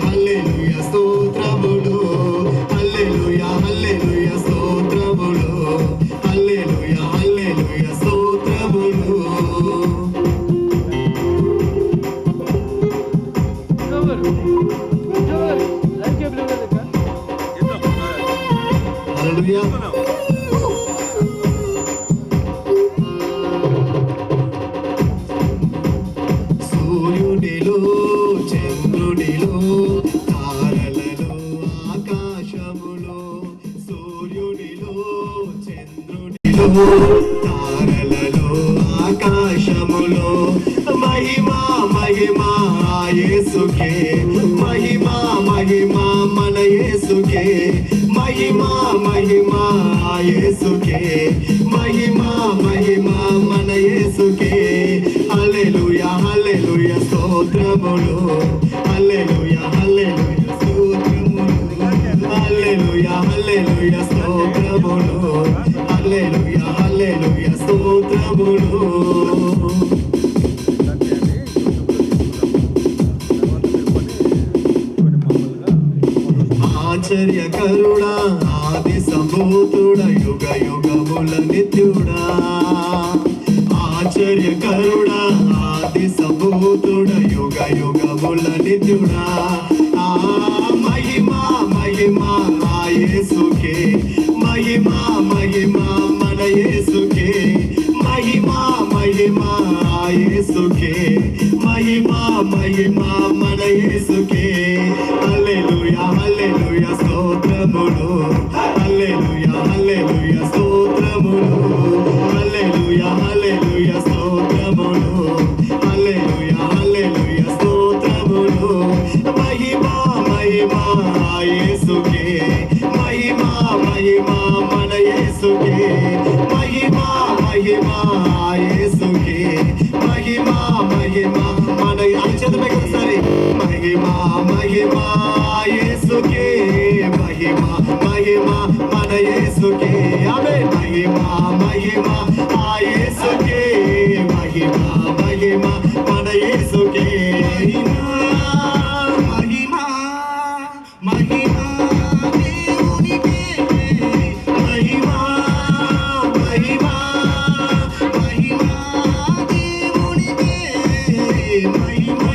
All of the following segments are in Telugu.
హల్లెలూయా స్తోత్రములు హల్లెలూయా హల్లెలూయా స్తోత్రములు హల్లెలూయా హల్లెలూయా స్తోత్రములు హల్లెలూయా సూర్యుడిలో చంద్రుడిలో తారలలో ఆకాశములో సూర్యుడిలో చంద్రుడిలో తారలలో ఆకాశములో మహిమా మహిమా యేసుకే మహిమా మహిమా మన యేసుకే మహిమా మహిమా యేసుకే మహిమా మహిమా మన యేసుకే హల్లెలూయా హల్లెలూయా స్తోత్రములు హల్లెలూయా హల్లెలూయా స్తోత్రములు హల్లెలూయా హల్లెలూయా స్తోత్రములు హల్లెలూయా హల్లెలూయా స్తోత్రములు ఆశ్చర్యకరుడా ఆది సంభూతుడా యుగ యుగముల నిత్యుడా ఆశ్చర్యకరుడా ఆది సంభూతుడా యుగ యుగముల నిత్యుడా మహిమా మహిమా యేసుకే మహిమా మహిమా మన యేసుకే మహిమా మహిమా యేసుకే మహిమా మహిమా మన యేసుకే హల్లెలూయా హల్లెలూయా స్తోత్రములు హల్లెలూయా హల్లెలూయా స్తోత్రములు హల్లెలూయా హల్లెలూయా స్తోత్రములు హల్లెలూయా హల్లెలూయా స్తోత్రములు మహిమా మహిమా యేసుకే మహిమా మహిమా మన యేసుకే మహిమా మహిమా యేసుకే మహిమా మహిమా మన అంచెదమే ఒకసారి మహిమా మహిమా యేసుకే మహిమా మహిమా మన యేసుకే ఆమేన్ మహిమా మహిమా యేసుకే మహిమా మహిమా మన యేసుకే మహిమా మహిమా దేవునికే మహిమా మహిమా మహిమా దేవునికే మహిమా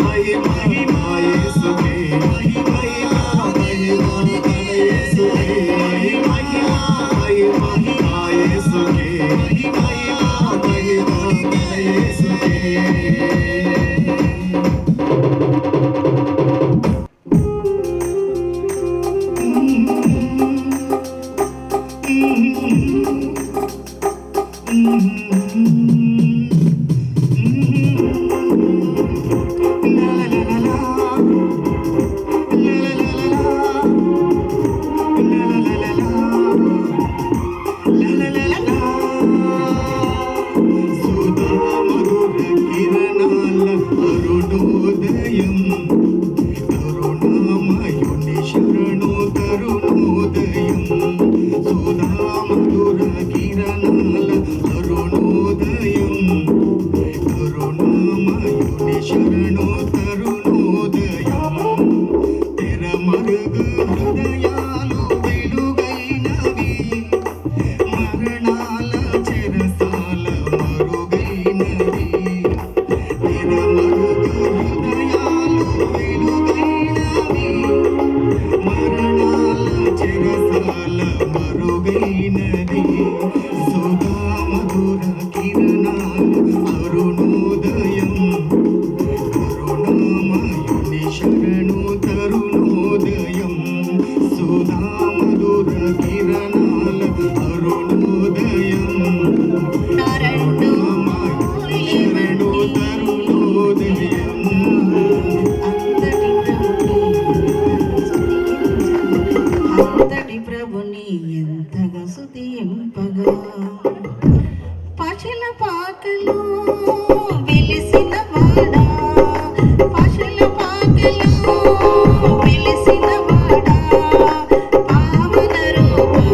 మహిమా యేసుకే మహిమా మహిమా మన యేసుకే మహిమా మహిమా యేసుకే మహిమా మహిమా మన యేసుకే అరుణోదయం కరుణామయుని శరణు తరుణోదయం సుధామధుర కిరణాల అరుణోదయం కరుణామయుని శరణు తరుణోదయం తెరమరుగు హృదయాలు వెలుగైనవి మరణాల చెరసాల మరుగైనవి మరుగైనది సుధామధుర కిరణాలు అరుణోదయం కరుణామయుని శరణు తరుణోదయం సుధామధుర కిరణాలు అరుణోదయం కరుణామయుని శరణు తరుణోదయం ప్రభుని ఎంతగా స్తుతింపగా పశుల పాకలో వెలిసిన వాడా పశుల పాకలో వెలిసిన వాడా పావన రూపం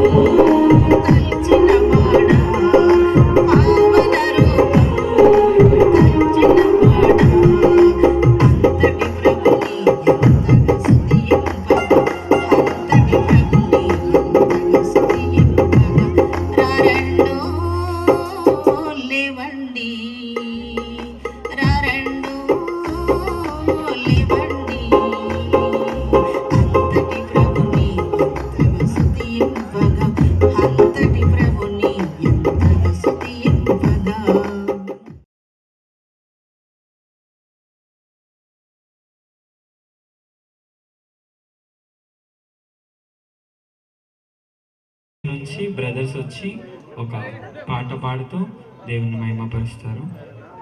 తలచిన వాడా పావన రూపం తలచిన వాడా అంతటి ప్రభుని నుంచి బ్రదర్స్ వచ్చి ఒక పాట పాడుతూ దేవుని మహిమపరుస్తారు.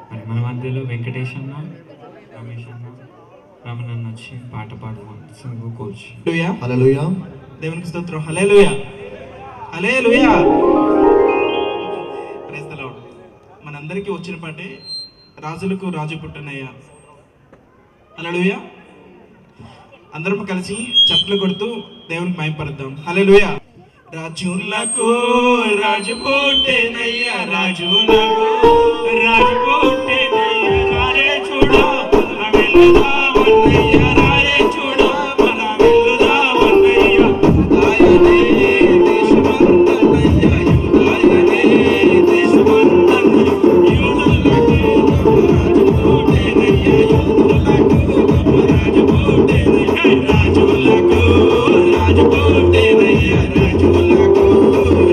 మరి మన మధ్యలో వెంకటేష్ అన్న, రమేష్ అన్న, రమణ అన్న వచ్చి పాట పాడుతూ కోచ్. హల్లెలూయా, దేవునికి స్తోత్రం. Hallelujah, hallelujah. Praise the Lord. మనందరికీ వచ్చిన పాటే రాజులకు రాజు పుట్టనయ్యా. హల్లెలూయా. అందరం కలిసి చప్పట్లు కొడుతూ దేవునికి మహిమపరుద్దాం. హల్లెలూయా. రాజులకు రాజు పుట్టెనయ్యా, రాజులకు రాజు పుట్టెనయ్యా, రారే చూడా మన వెళ్దామన్నయ్యా, రారే చూడా మన వెళ్దామన్నయ్యా. యూదాయనే దేశమంతనయ్యా, యూదాయనే దేశమంతనయ్యా, యూదులకు రాజు పుట్టెనయ్యా, యూదులకు రాజు పుట్టెనయ్యా, రాజులకు రాజు పుట్టెనయ్యా, రాజులకు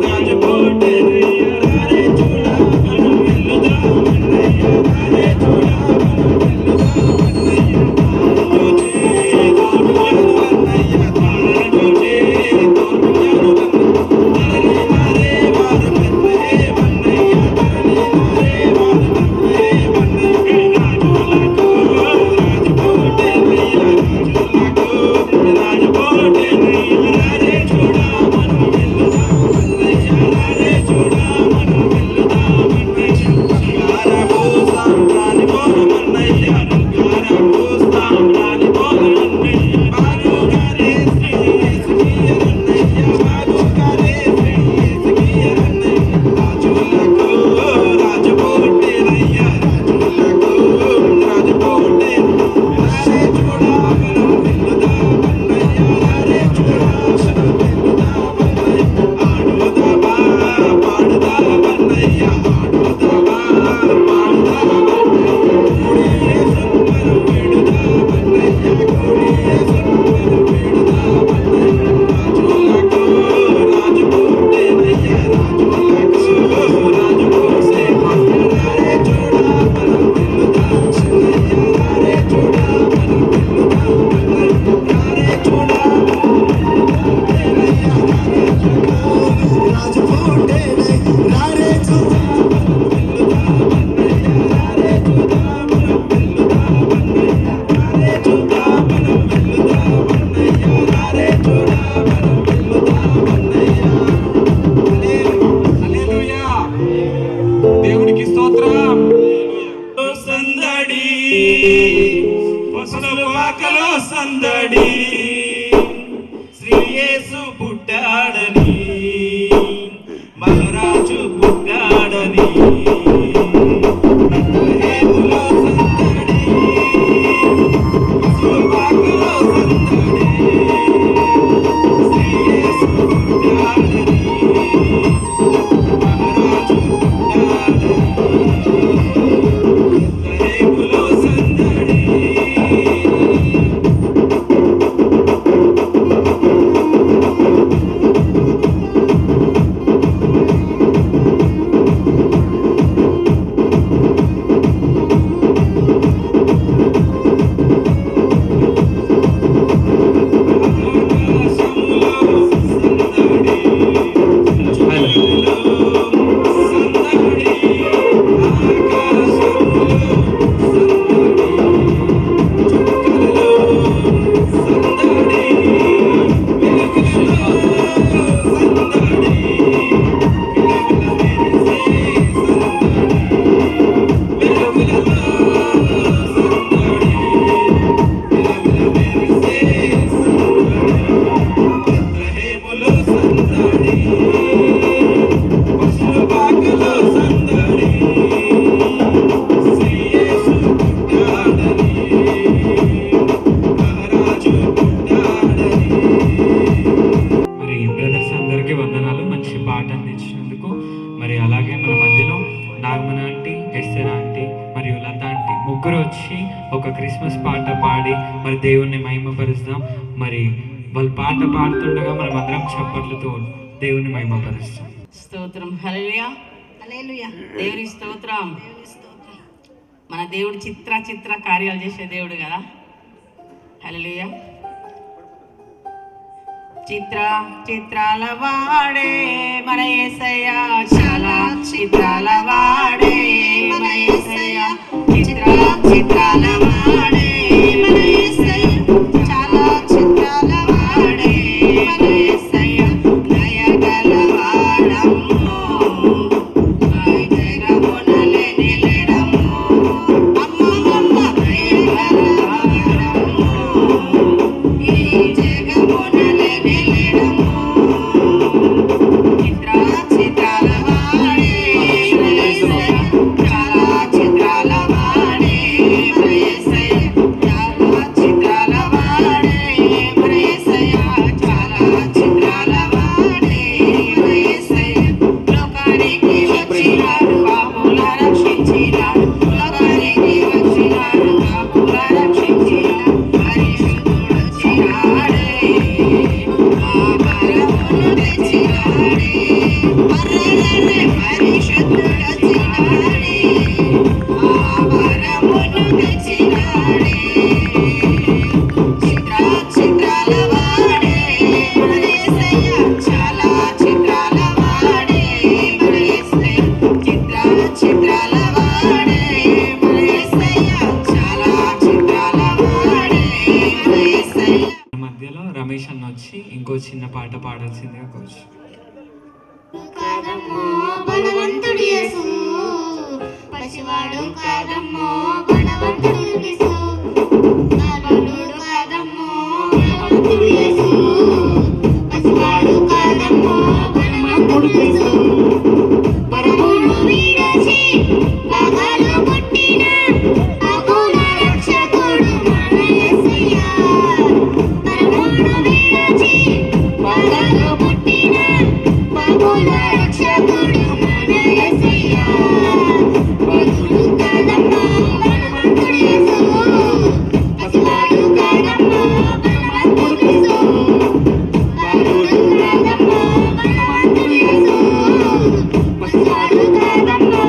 రాజు పుట్టెనయ్యా, రారే చూడా మనం వెళ్దామన్నయ్యా, రారే చూడా మనం వెళ్దామన్నయ్యా. చూచే తోడుయానువన్నయ్యా, చూచే తోడుయానువన్నయ్యా, నారే వారు బెత్లెహేమన్నయ్యా, నారే వారు బెత్లెహేమన్నయ్యా. రాజులకు రాజు పుట్టెనయ్యా, రాజులకు రాజు పుట్టెనయ్యా, రారే చూడా మనం వెళ్దామన్నయ్యా, రారే చూడా మనం వెళ్దామన్నయ్యా. బంగారపు సామ్రాణి పోలమన్నయ్యా, బంగారపు సామ్రాణి పోలమన్నయ్యా, బాలుగారే శ్రీ యేసుకియ్యరన్నయ్యా, బాలుగారే శ్రీ యేసుకియ్యరన్నయ్యా. రాజులకు రాజు పుట్టెనయ్యా, రాజులకు రాజు పుట్టెనయ్యా, రారే చూడా మనం వెళ్దామన్నయ్యా, రారే చూడా మనం వెళ్దామన్నయ్యా. ఆడుదామా పాడుదామన్నయ్యా, ఆడుదామా పాడుదామన్నయ్యా, కూడి యేసును మనం వేడుదామన్నయ్యా, కూడి యేసును మనం వేడుదామన్నయ్యా. రాజులకు రాజు పుట్టెనయ్యా, రాజులకు రాజు పుట్టెనయ్యా, రారే చూడా మనం వెళ్దామన్నయ్యా, రారే చూడా మనం వెళ్దామన్నయ్యా, రారే చూడా రాజు పుట్టెనయ్యా, రారే చూడా దేవునికి స్తోత్రం. సందడి పసుపు వాకలో సందడి, శ్రీ యేసు పుట్టాడని, మహారాజు పుట్టాడని. బెత్లెహేములో సందడి, పసుపు వాకలో సందడి, శ్రీ యేసు పుట్టాడని, మహారాజు పుట్టాడని. బెత్లెహేములో సందడి. మరి బ్రదర్స్ అందరికీ వందనాలు, మంచి పాట అందించినందుకు. మరి అలాగే మన మధ్యలో నాగమన ఆంటీ, ఎస్టర్ ఆంటీ మరియు లత ఆంటీ ముగ్గురు వచ్చి ఒక క్రిస్మస్ పాట పాడి మరి దేవుణ్ణి మహిమపరుస్తాం. మరి వాళ్ళు పాట పాడుతుండగా మనం అందరం చప్పట్లతో దేవుణ్ణి మహిమపరుస్తాం. స్తోత్రం. హల్లెలూయా, హల్లెలూయా. దేవుని స్తోత్రం. దేవుని స్తోత్రం. మన దేవుడు చిత్ర కార్యాలు చేసే దేవుడు కదా. హల్లెలూయా. చిత్రాల వాడే మన యేసయ్య చాలా చిత్రాల వాడే మన యేసయ్య చిత్రాల వాడే మన యేసయ్య చాలా చిత్రాల వాడే మన యేసయ్య దయగల వాడమ్మో జగమునలే నిలడమ్మో అమ్మమ్మ దయగల వాడమ్మో ఈ జగమునలే చిత్రాల వాడే చాలా చిత్రాల వాడే ప్రేసయ్య చాలా చిత్రాల వాడే ప్రేసయ్య చాలా చిత్రాల వాడే ప్రేసయ్య లోకానికి వచ్చినాడు పాపుల రక్షించినాడు లోకానికి వచ్చినాడు పాపుల రక్షించినాడు పరిశుద్ధుడు వచ్చినాడే చిత్రాల వాడే మన యేసయ్య చాలా చిత్రాల వాడే మన యేసయ్య చిత్రాల వాడే మన యేసయ్య చాలా చిత్రాల వాడే మన యేసయ్య. మధ్యలో రమేష్ అన్న వచ్చి ఇంకో చిన్న పాట పాడాల్సిందిగా కోచ్. కాదమ్మో బలవంతుడు యేసు పసివాడు కాదమ్మో బలవంతుడు యేసు కాదమ్మో బలవంతుడు యేసు పసివాడు కాదమ్మో బలవంతుడు యేసు పరమును వీడచి పగలు పుట్టిన పగుల రక్షకుడు మన యేసయ్య పరమును వీడచి పగలు పుట్టిన పగుల రక్షకుడు మన యేసయ్య పగులు కాదమ్మో బలవంతుడు యేసు పసివాడు కాదమ్మో బలవంతుడు యేసు పగులు కాదమ్మో బలవంతుడు యేసు పసివాడు కాదమ్మో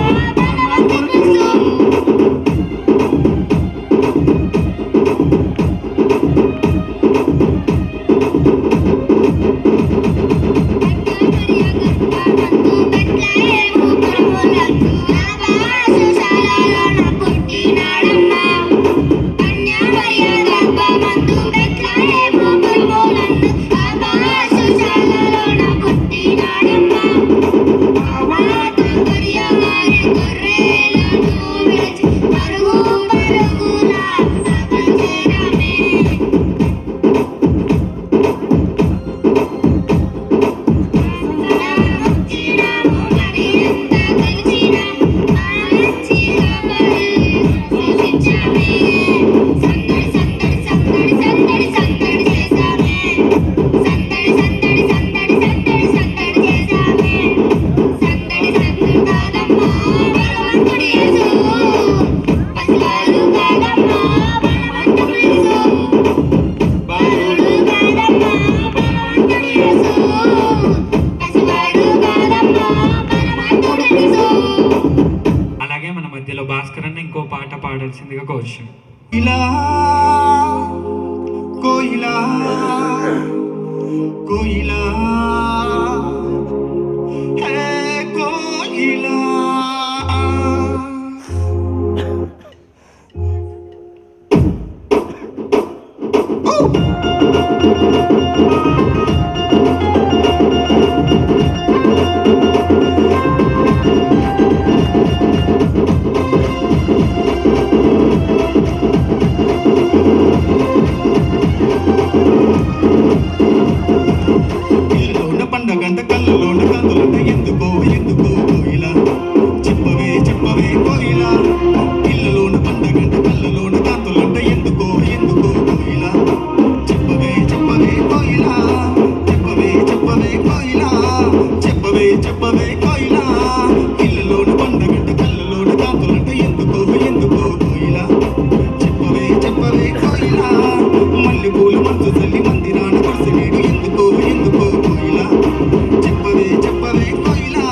బలవంతుడు యేసు. అలాగే మన మధ్యలో భాస్కర్ అన్న ఇంకో పాట పాడాల్సిందిగా కోచ్. ఇలా కోయిలా కోయిలా హే కోయిలా పండగంట కళ్ళలోన కాంతులంట ఎందుకో ఎందుకో కోయిలా చెప్పవే చెప్పవే కోయిలా ఇళ్ళలోన పండగంట కళ్ళలోన కాంతులంట ఎందుకో ఎందుకో కోయిలా చెప్పవే చెప్పవే కోయిలా చెప్పవే చెప్పవే కోయిలా చెప్పవే చెప్పవే కోయిలా ఇళ్ళలోన పండగంట కళ్ళలోన కాంతులంట ఎందుకో ఎందుకో కోయిలా చెప్పవే చెప్పవే కోయిలా మల్లె పూల మంచు చల్లి మందిరాన కురిసి నీడు ఎందుకో ఎందుకో కోయిలా చెప్పవే చెప్పవే కోయిలా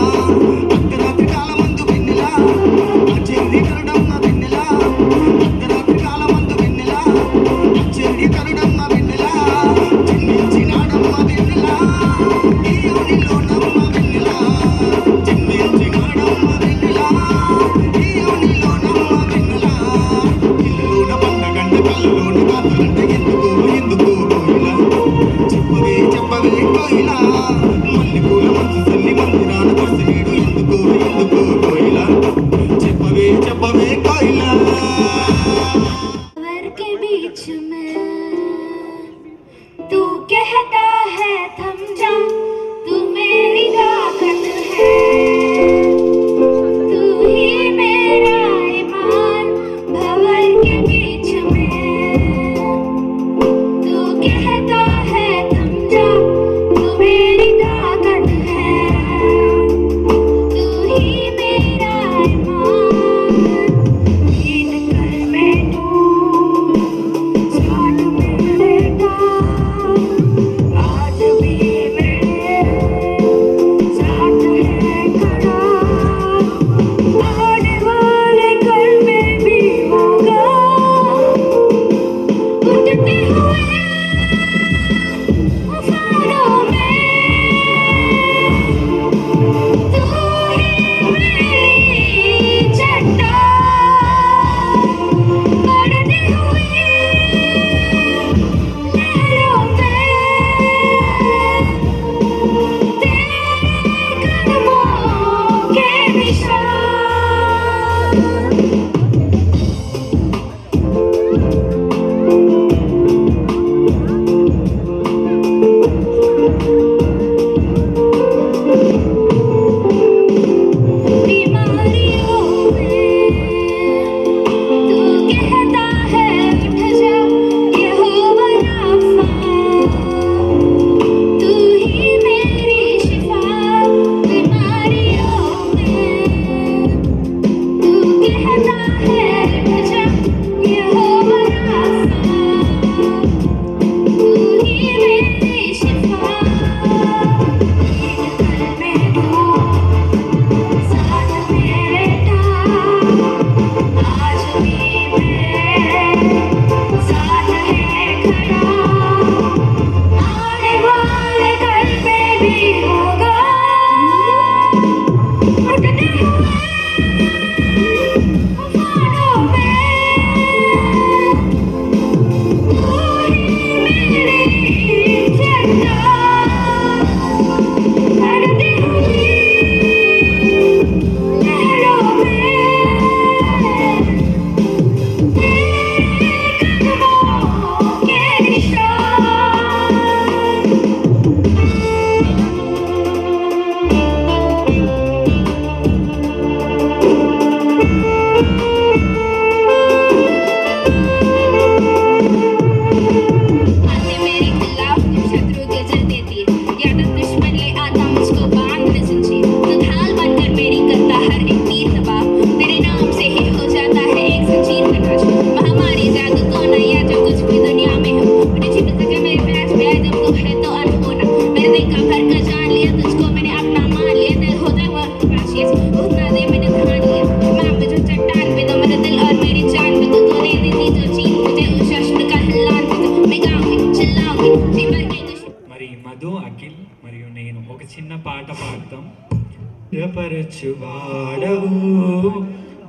మధు, అఖిల్ మరియు నేను ఒక చిన్న పాట పాడతాం. స్థిరపరచువాడవు,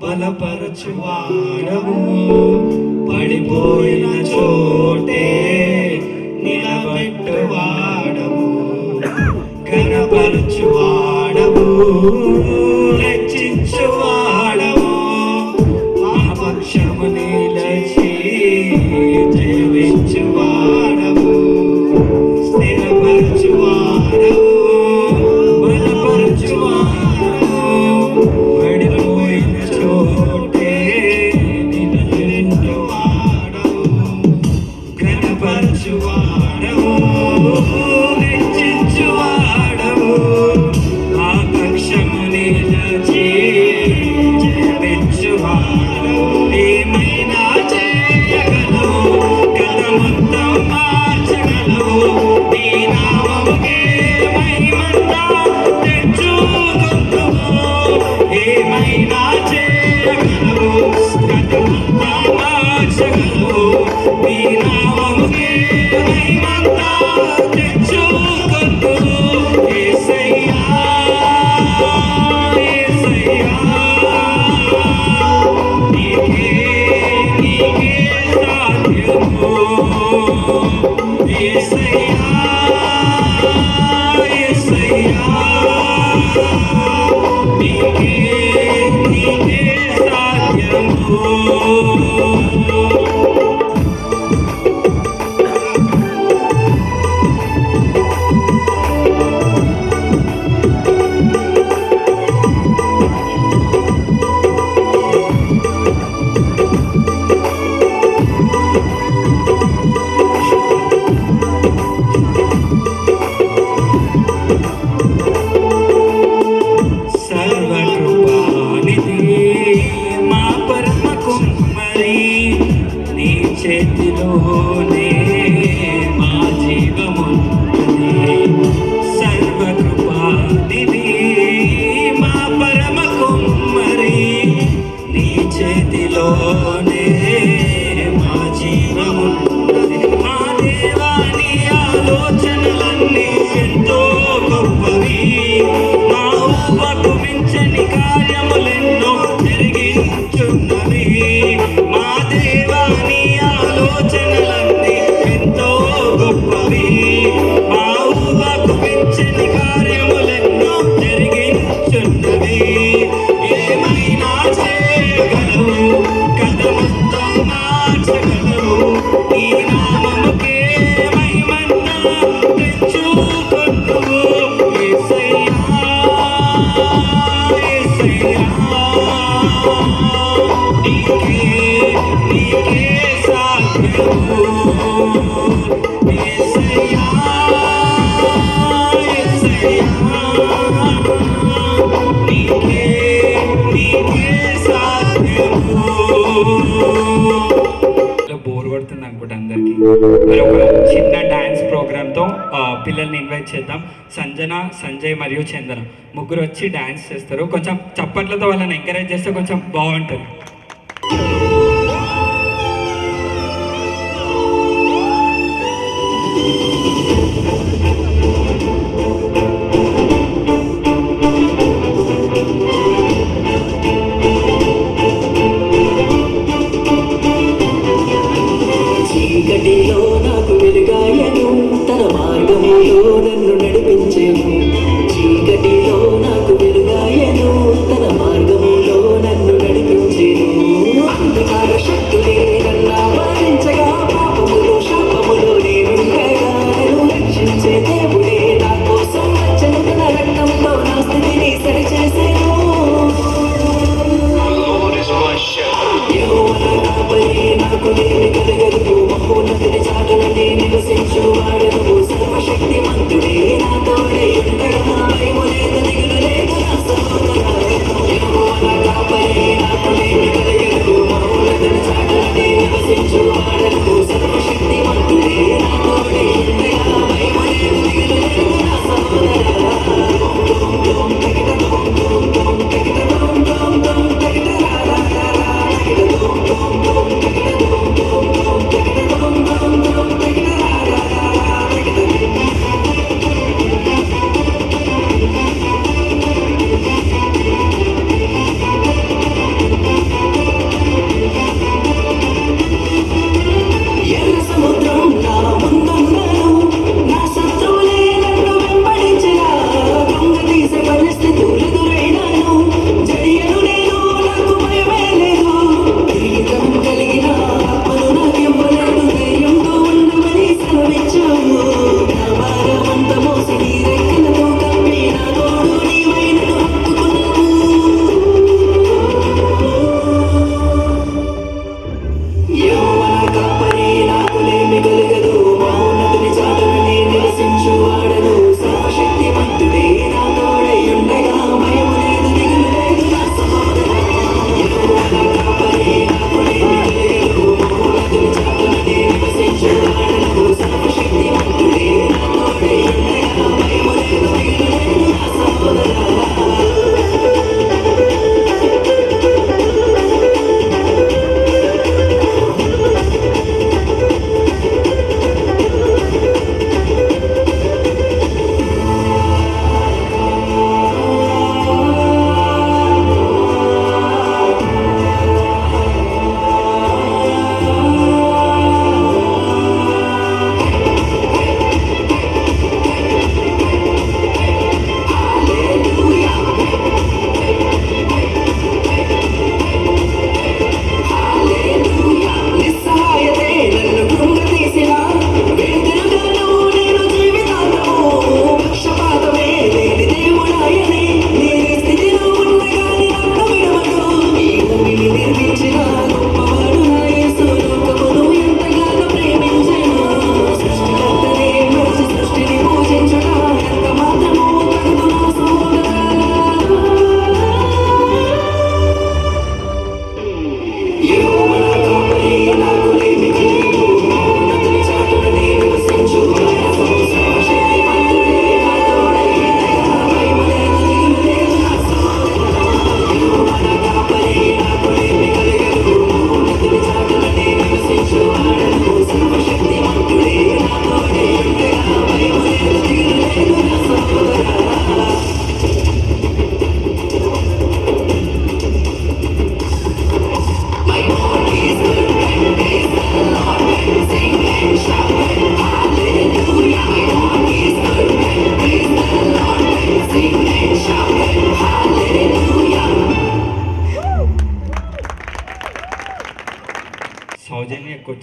బలపరచువాడవు, పడిపోయిన చోటే నిలబెట్టువాడవు, ఘనపరచువాడవు, హెచ్చించువాడవు, మా పక్షము నిలచి జీవించువాడవు, స్థిరపరచువాడవు, బలపరచువాడవు, పడిపోయిన చోటే నిలబెట్టువాడవు, ఘనపరచువాడవు, హెచ్చించువాడవు, మా పక్షము నిలచి జీవించువాడవు. ఏమైనా చేయగలవు, కథ మొత్తం మార్చగలవు, నీ నామముకే మహిమంతా తెచ్చుకొందువు. ఏమైనా చేయగలవు, కథ మొత్తం మార్చగలవు, నీ నామముకే మహిమంతా తెచ్చుకొందువు. యేసయ్యా, యేసయ్యా, నీకే సాధ్యము. యేసయ్యా, యేసయ్యా, నీకే సాధ్యము. సర్వకృపానిధి మా పరమ కుమ్మరి, నీ చేతిలోనే మా జీవమున్నది. సర్వకృపానిధి మా పరమ కుమ్మరి, నీ చేతిలోనే మా జీవమున్నది. మా దేవాని ఆలోచనలన్నీ ఎంతో గొప్పవి, మా ఊహకు మించని కార్యములెన్నో జరిగించున్నవి. మా దేవాని ఆలోచనలన్నీ ఎంతో గొప్పవి, మా ఊహకు మించని కార్యములెన్నో జరిగించున్నవి. ఏమైనా చేయగలవు, కథ మొత్తం మార్చగలవు, ఈ నామముకే మహిమన్నా తెచ్చుకొందువు. యేసయ్యా, యేసయ్యా, నీకే సాధ్యము. యేసయ్యా, యేసయ్యా, నీకే సాధ్యము. బోర్ కొడుతుంది అనుకుంటా అందరికి. మరి ఒక చిన్న డాన్స్ ప్రోగ్రామ్తో పిల్లల్ని ఇన్వైట్ చేద్దాం. సంజన, సంజయ్ మరియు చందన ముగ్గురు వచ్చి డాన్స్ చేస్తారు. కొంచెం చప్పట్లతో వాళ్ళని ఎంకరేజ్ చేస్తే కొంచెం బాగుంటుంది. చీకటిలో నాకు వెలుగాయను, తన మార్గములో నన్ను నడిపించెను. చీకటిలో నాకు వెలుగాయను, తన మార్గములో నన్ను నడిపించెను. అంధకార శక్తులే నన్ను ఆవరించగా, పాపములో శాపములో నేనుండగా, నన్ను రక్షించే దేవుడే నా కోసం వచ్చెను. తన రక్తంతో నా స్థితిని సరిచేసెను. యెహోవా నాపై నాకు లేమి కలగదు, మహోన్నతుని చాటున నివసించువాడను. సర్వశక్తిమంతుడే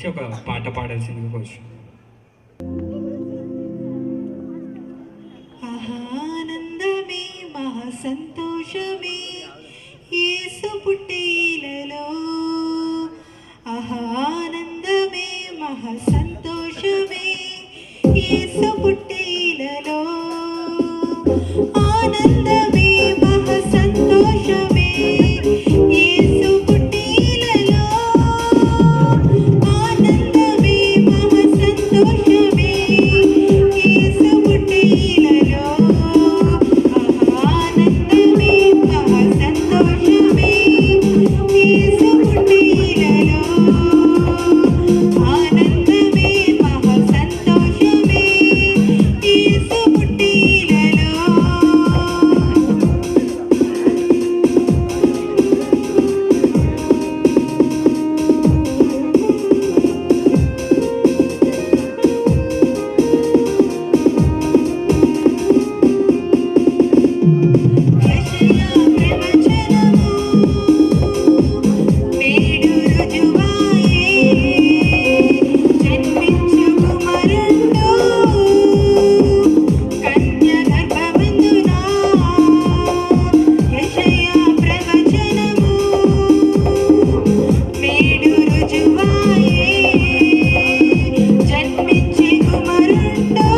ఒక పాట పాడాల్సింది కోచ్. ఆనందమే మహా సంతోషమే యేసు పుట్టిలలో, ఆనందమే మహా సంతోషమే యేసు పుట్టిలలో, ఆనందమే మహా సంతోషమే యేసు పుట్టిలలో, ఆనందమే మహా సంతోషమే యేసు పుట్టిలలో, ఆనందమే మహా సంతోషమే యేసు పుట్టిలలో, ఆనందమే మహా సంతోషమే యేసు పుట్టిలలో. యెషయా ప్రవచనము నేడు రుజువాయే, జన్మించు కుమారుండు కన్య గర్భమందున. యెషయా ప్రవచనము నేడు రుజువాయే, జన్మించు కుమారుండు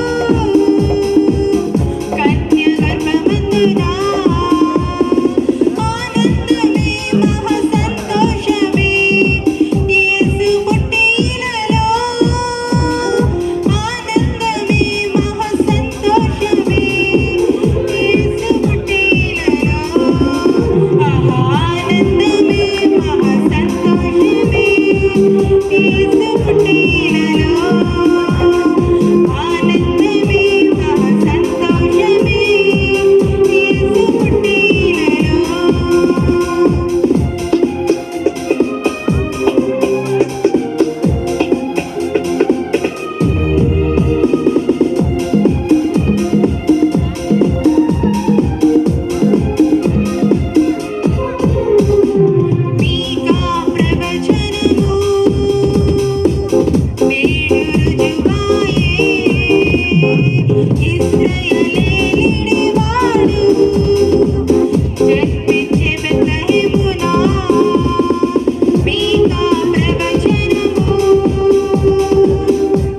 కన్య గర్భమందున. ఆనందమే మహా సంతోషమే యేసు పుట్టిలలో, ఆనందమే మహా సంతోషమే యేసు పుట్టిలలో, ఆనందమే మహా సంతోషమే యేసు పుట్టిలలో, ఆనందమే మహా సంతోషమే యేసు పుట్టిలలో. మీకా ప్రవచనము నేడు రుజువాయే, ఇశ్రాయేలీయుడివాడు జన్మించే బెత్లెహేమున. మీకా ప్రవచనము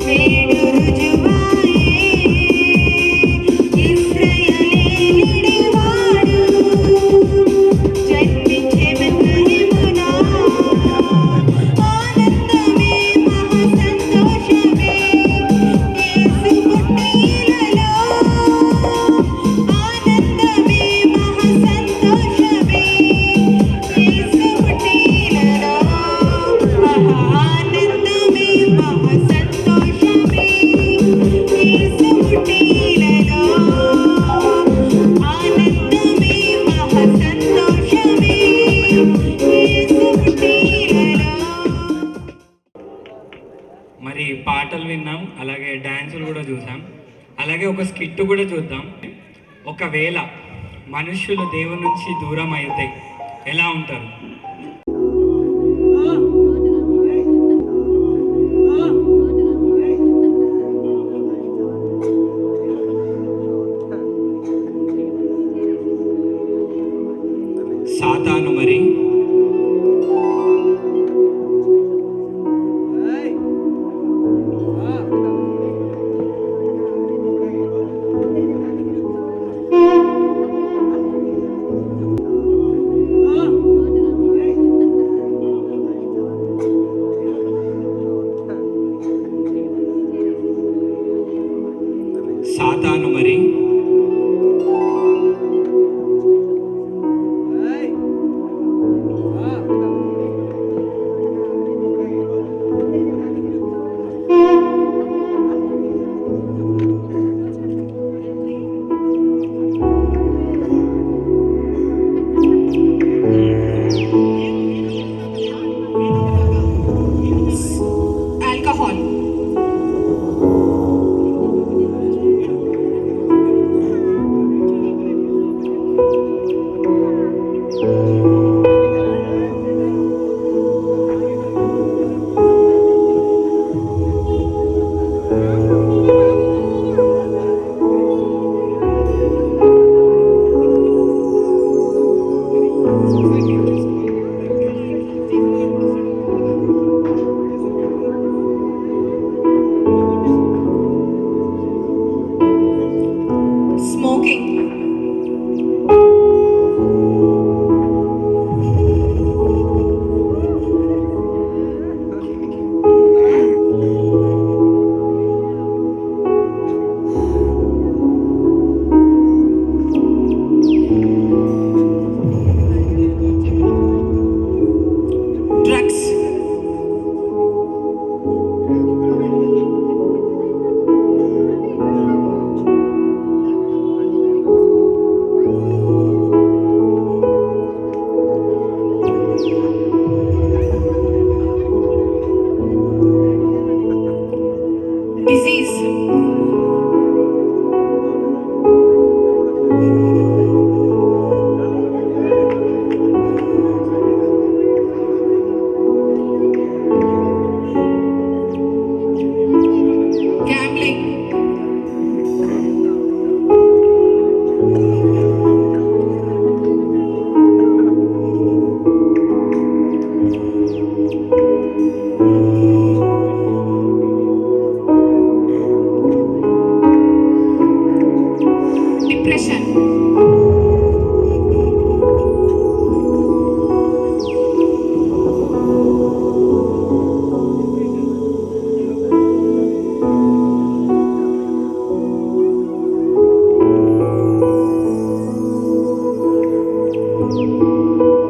నేడు రుజువాయే, ఇశ్రాయేలీయుడివాడు జన్మించే బెత్లెహేమున. ఆనందమే మహా సంతోషమే యేసు పుట్టిలలో, ఆనందమే మహా సంతోషమే యేసు పుట్టిలలో, ఆనందమే మహా సంతోషమే యేసు పుట్టిలలో, ఆనందమే మహా సంతోషమే యేసు పుట్టిలలో. మరి పాటలు విన్నాం, అలాగే డ్యాన్సులు కూడా చూసాం, అలాగే ఒక స్కిట్ కూడా చూద్దాం. ఒకవేళ మనుష్యులు దేవుని నుంచి దూరం అయితే ఎలా ఉంటారు? సాతాను మరి సాతాను మరి alcohol. Depression,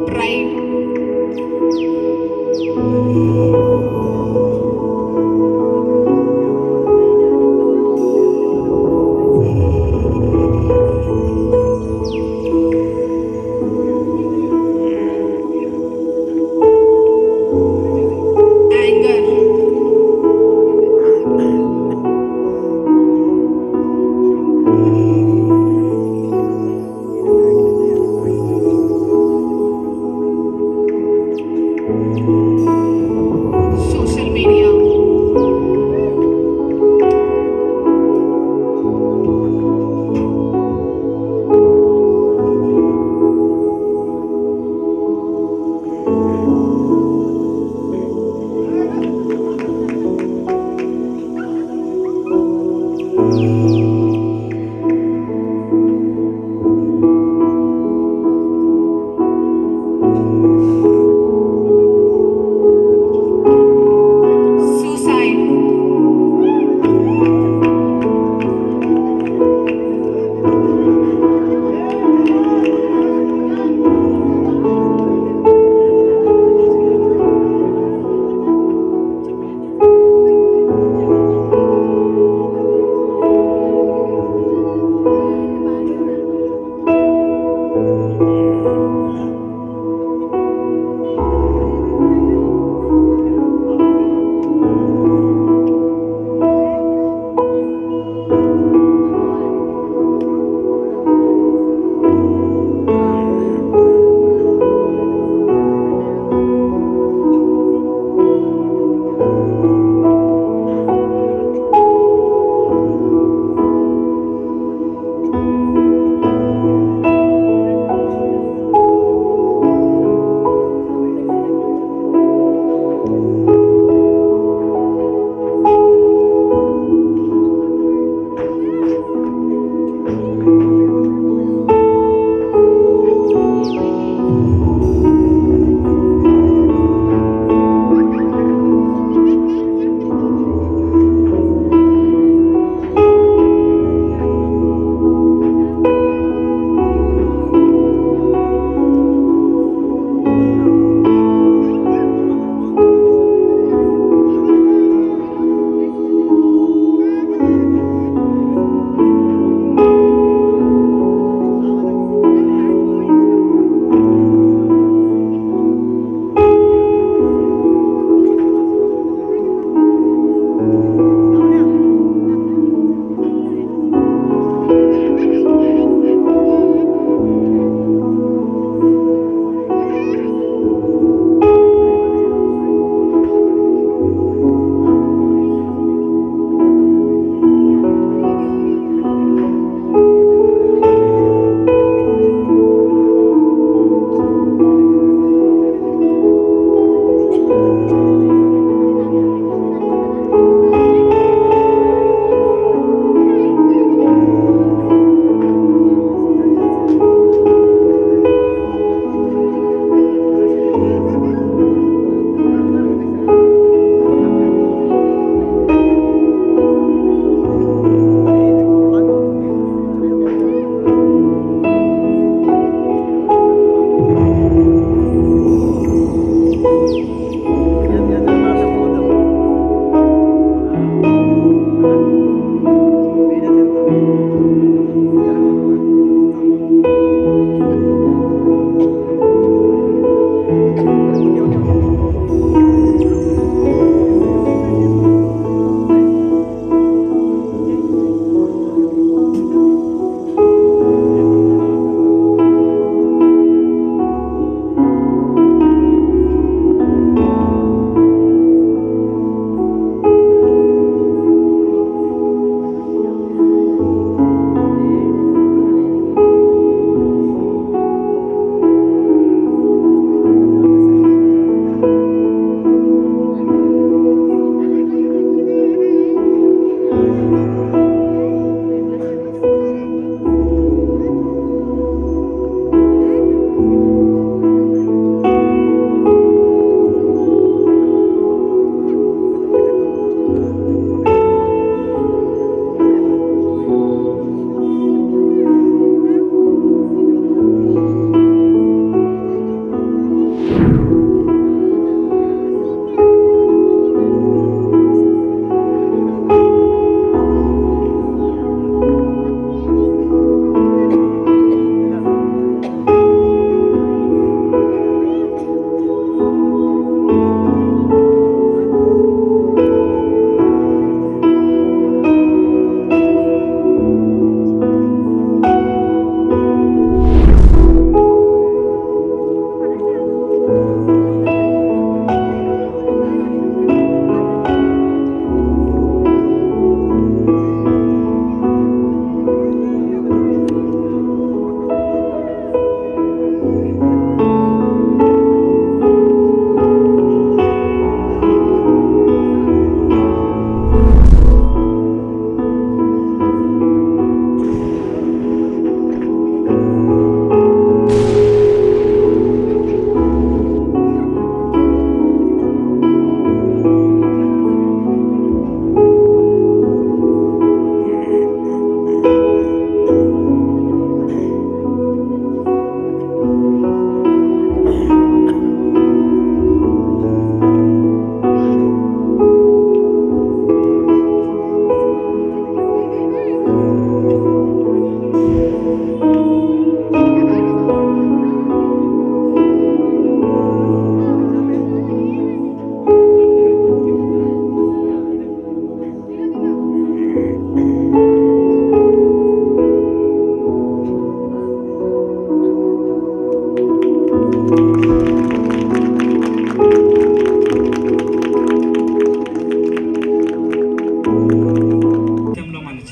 pride, anger, social media, suicide,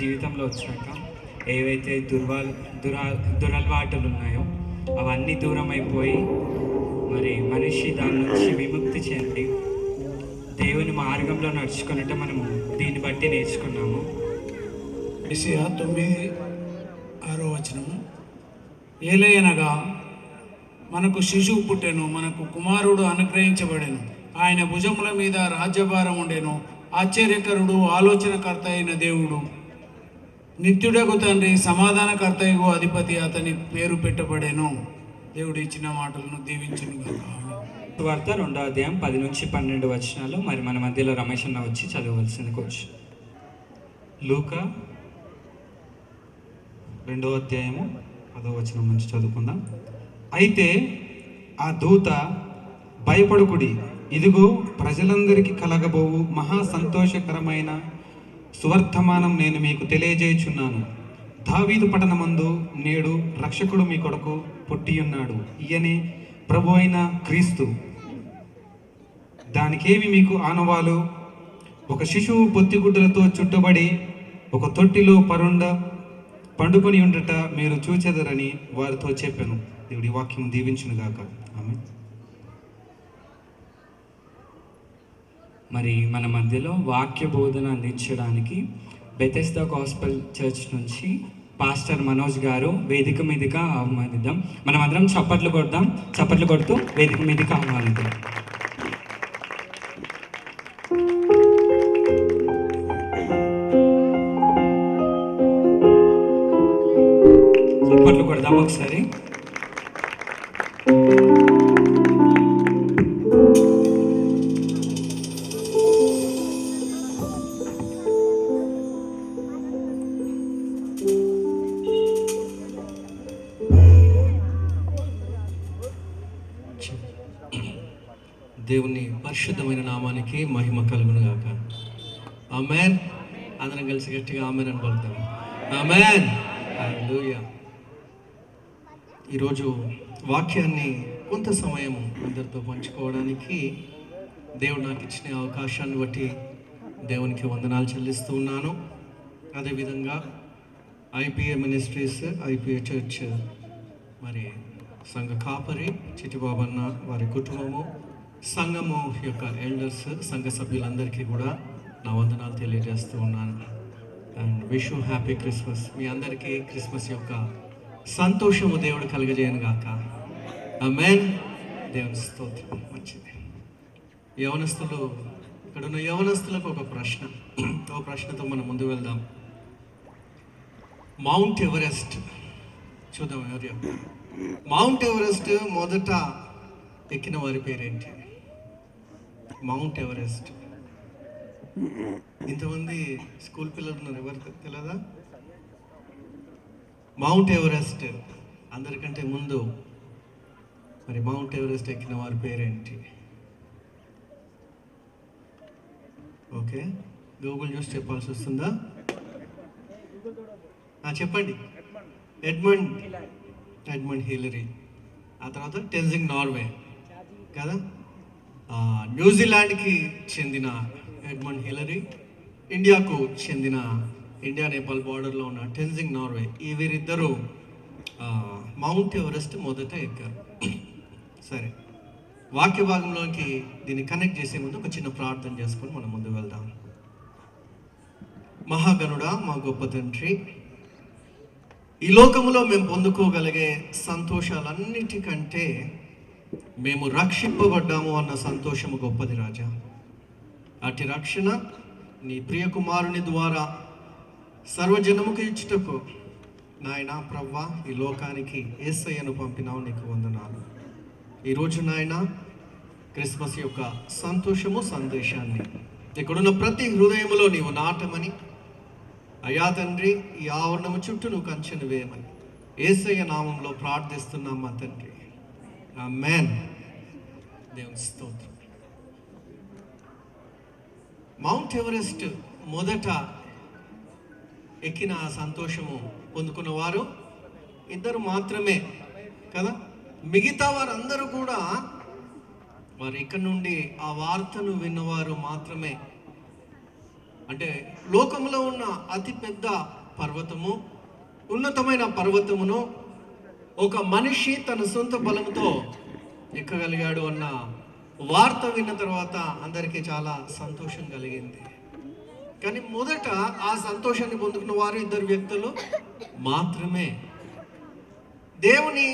జీవితంలో వచ్చాక ఏవైతే దురలవాటులు ఉన్నాయో అవన్నీ దూరం అయిపోయి మరి మనిషి దాని నుంచి విముక్తి చెంది దేవుని మార్గంలో నడుచుకున్నట్టు మనము దీన్ని బట్టి నేర్చుకున్నాము. యెషయా 9:6 ఏలయనగా మనకు శిశువు పుట్టెను, మనకు కుమారుడు అనుగ్రహించబడెను, ఆయన భుజముల మీద రాజ్యభారం ఉండెను. ఆశ్చర్యకరుడు, ఆలోచనకర్త అయిన దేవుడు, నిత్యుడగు తండ్రి, సమాధానకర్తయగు అధిపతి అతని పేరు పెట్టబడెను. దేవుడు ఇచ్చిన మాటలను దీవించును. వార్త 2వ అధ్యాయం 10-12 మరి మన మధ్యలో రమేష్ అన్న వచ్చి చదవలసింది కోచ్. లూకా 2వ అధ్యాయము 10వ నుంచి చదువుకుందాం. అయితే ఆ దూత, భయపడుకుడి, ఇదిగో ప్రజలందరికీ కలగబోవు మహా సంతోషకరమైన సువర్తమానం నేను మీకు తెలియజేయుచున్నాను. దావీదు పట్టణమందు నేడు రక్షకుడు మీ కొరకు పుట్టియున్నాడు. ఈయనే ప్రభు అయిన క్రీస్తు. దానికేమి మీకు ఆనవాలు? ఒక శిశువు పొత్తిగుడ్డలతో చుట్టబడి ఒక తొట్టిలో పండుకొని ఉండట మీరు చూచెదరని వారితో చెప్పాను. దేవుడి వాక్యం దీవించును గాక. ఆమేన్. మరి మన మధ్యలో వాక్య బోధన అందించడానికి బెతెస్దా గాస్పెల్ చర్చ్ నుంచి పాస్టర్ మనోజ్ గారు వేదిక మీదుగా ఆహ్వానిద్దాం. మనం అందరం చప్పట్లు కొడుతూ వేదిక మీదుగా ఆహ్వానిద్దాం. చప్పట్లు కొడదాం ఒకసారి. దేవుని పరిశుద్ధమైన నామానికి మహిమ కలుగును గాక. ఆమేన్. అందరం కలిసి గట్టిగా ఆమేన్ అని పలుకుతాం. ఆమేన్. హల్లెలూయా. ఈరోజు వాక్యాన్ని కొంత సమయం అందరితో పంచుకోవడానికి దేవుడు నాకు ఇచ్చిన అవకాశాన్ని బట్టి దేవునికి వందనాలు చెల్లిస్తూ ఉన్నాను. అదేవిధంగా ఐపీఏ మినిస్ట్రీస్, ఐపీఏ చర్చ్ మరి సంఘ కాపరి చిట్టిబాబన్న వారి కుటుంబము, సంఘము యొక్క ఎల్డర్స్, సంఘ సభ్యులందరికీ కూడా నా వందనాలు తెలియజేస్తూ ఉన్నాను. And wish you happy Christmas. మీ అందరికీ క్రిస్మస్ యొక్క సంతోషము దేవుడు కలుగజేయను గాక. ఆమేన్. దేవుని స్తోత్రం. మంచిది. యవనస్తులు, ఇక్కడ ఉన్న యవనస్తులకు ఒక ప్రశ్నతో మనం ముందు వెళ్దాం. మౌంట్ ఎవరెస్ట్ చూద్దాం. ఎవరు చెప్తారు? మౌంట్ ఎవరెస్ట్ మొదట ఎక్కిన వారి పేరేంటి? Mount Everest. ఇంతమంది స్కూల్ పిల్లలు ఉన్నారు, ఎవరు తెలియదా? మౌంట్ ఎవరెస్ట్ అందరికంటే ముందు మరి మౌంట్ ఎవరెస్ట్ ఎక్కిన వారి పేరేంటి? ఓకే, గూగుల్ చూసి చెప్పాల్సి వస్తుందా? చెప్పండి. Edmund Hillary. ఆ తర్వాత టెన్జింగ్ నార్వే కదా. న్యూజిలాండ్కి చెందిన ఎడ్మండ్ హిలరీ, ఇండియాకు చెందిన ఇండియా నేపాల్ బార్డర్లో ఉన్న టెన్జింగ్ నార్వే, ఈ వీరిద్దరూ మౌంట్ ఎవరెస్ట్ మొదట ఎక్కారు. సరే, వాక్య భాగంలోకి దీన్ని కనెక్ట్ చేసే ముందు ఒక చిన్న ప్రార్థన చేసుకొని మనం ముందు వెళ్దాం. మహాగణుడా, మా గొప్ప తండ్రి, ఈ లోకములో మేము పొందుకోగలిగే సంతోషాలన్నిటికంటే మేము రక్షింపబడ్డాము అన్న సంతోషము గొప్పది రాజా. అట్టి రక్షణ నీ ప్రియ కుమారుని ద్వారా సర్వజనముకు ఇచ్చుటకు నాయనా ప్రవ్వా ఈ లోకానికి యేసయ్యను పంపినావు, నీకు వందనాలు. ఈరోజు నాయన క్రిస్మస్ యొక్క సంతోషము సందేశాన్ని ఇక్కడున్న ప్రతి హృదయములో నీవు నాటమని, అయ్యా తండ్రి ఈ ఆవరణము చుట్టూ నువ్వు కంచెను వేయమని యేసయ్య నామంలో ప్రార్థిస్తున్నాం మా తండ్రి. ఆమేన్. దేవుని స్తోత్రం. మౌంట్ ఎవరెస్ట్ మొదట ఎక్కిన సంతోషము పొందుకున్న వారు ఇద్దరు మాత్రమే కదా. మిగతా వారందరూ కూడా వారు ఇక్కడ నుండి ఆ వార్తను విన్నవారు మాత్రమే. అంటే లోకంలో ఉన్న అతి పెద్ద పర్వతము, ఉన్నతమైన పర్వతమును ఒక మనిషి తన సొంత బలంతో ఎక్కగలిగాడు అన్న వార్త విన్న తర్వాత అందరికీ చాలా సంతోషం కలిగింది. కానీ మొదట ఆ సంతోషాన్ని పొందుకున్న వారు 2 వ్యక్తులు మాత్రమే. దేవుని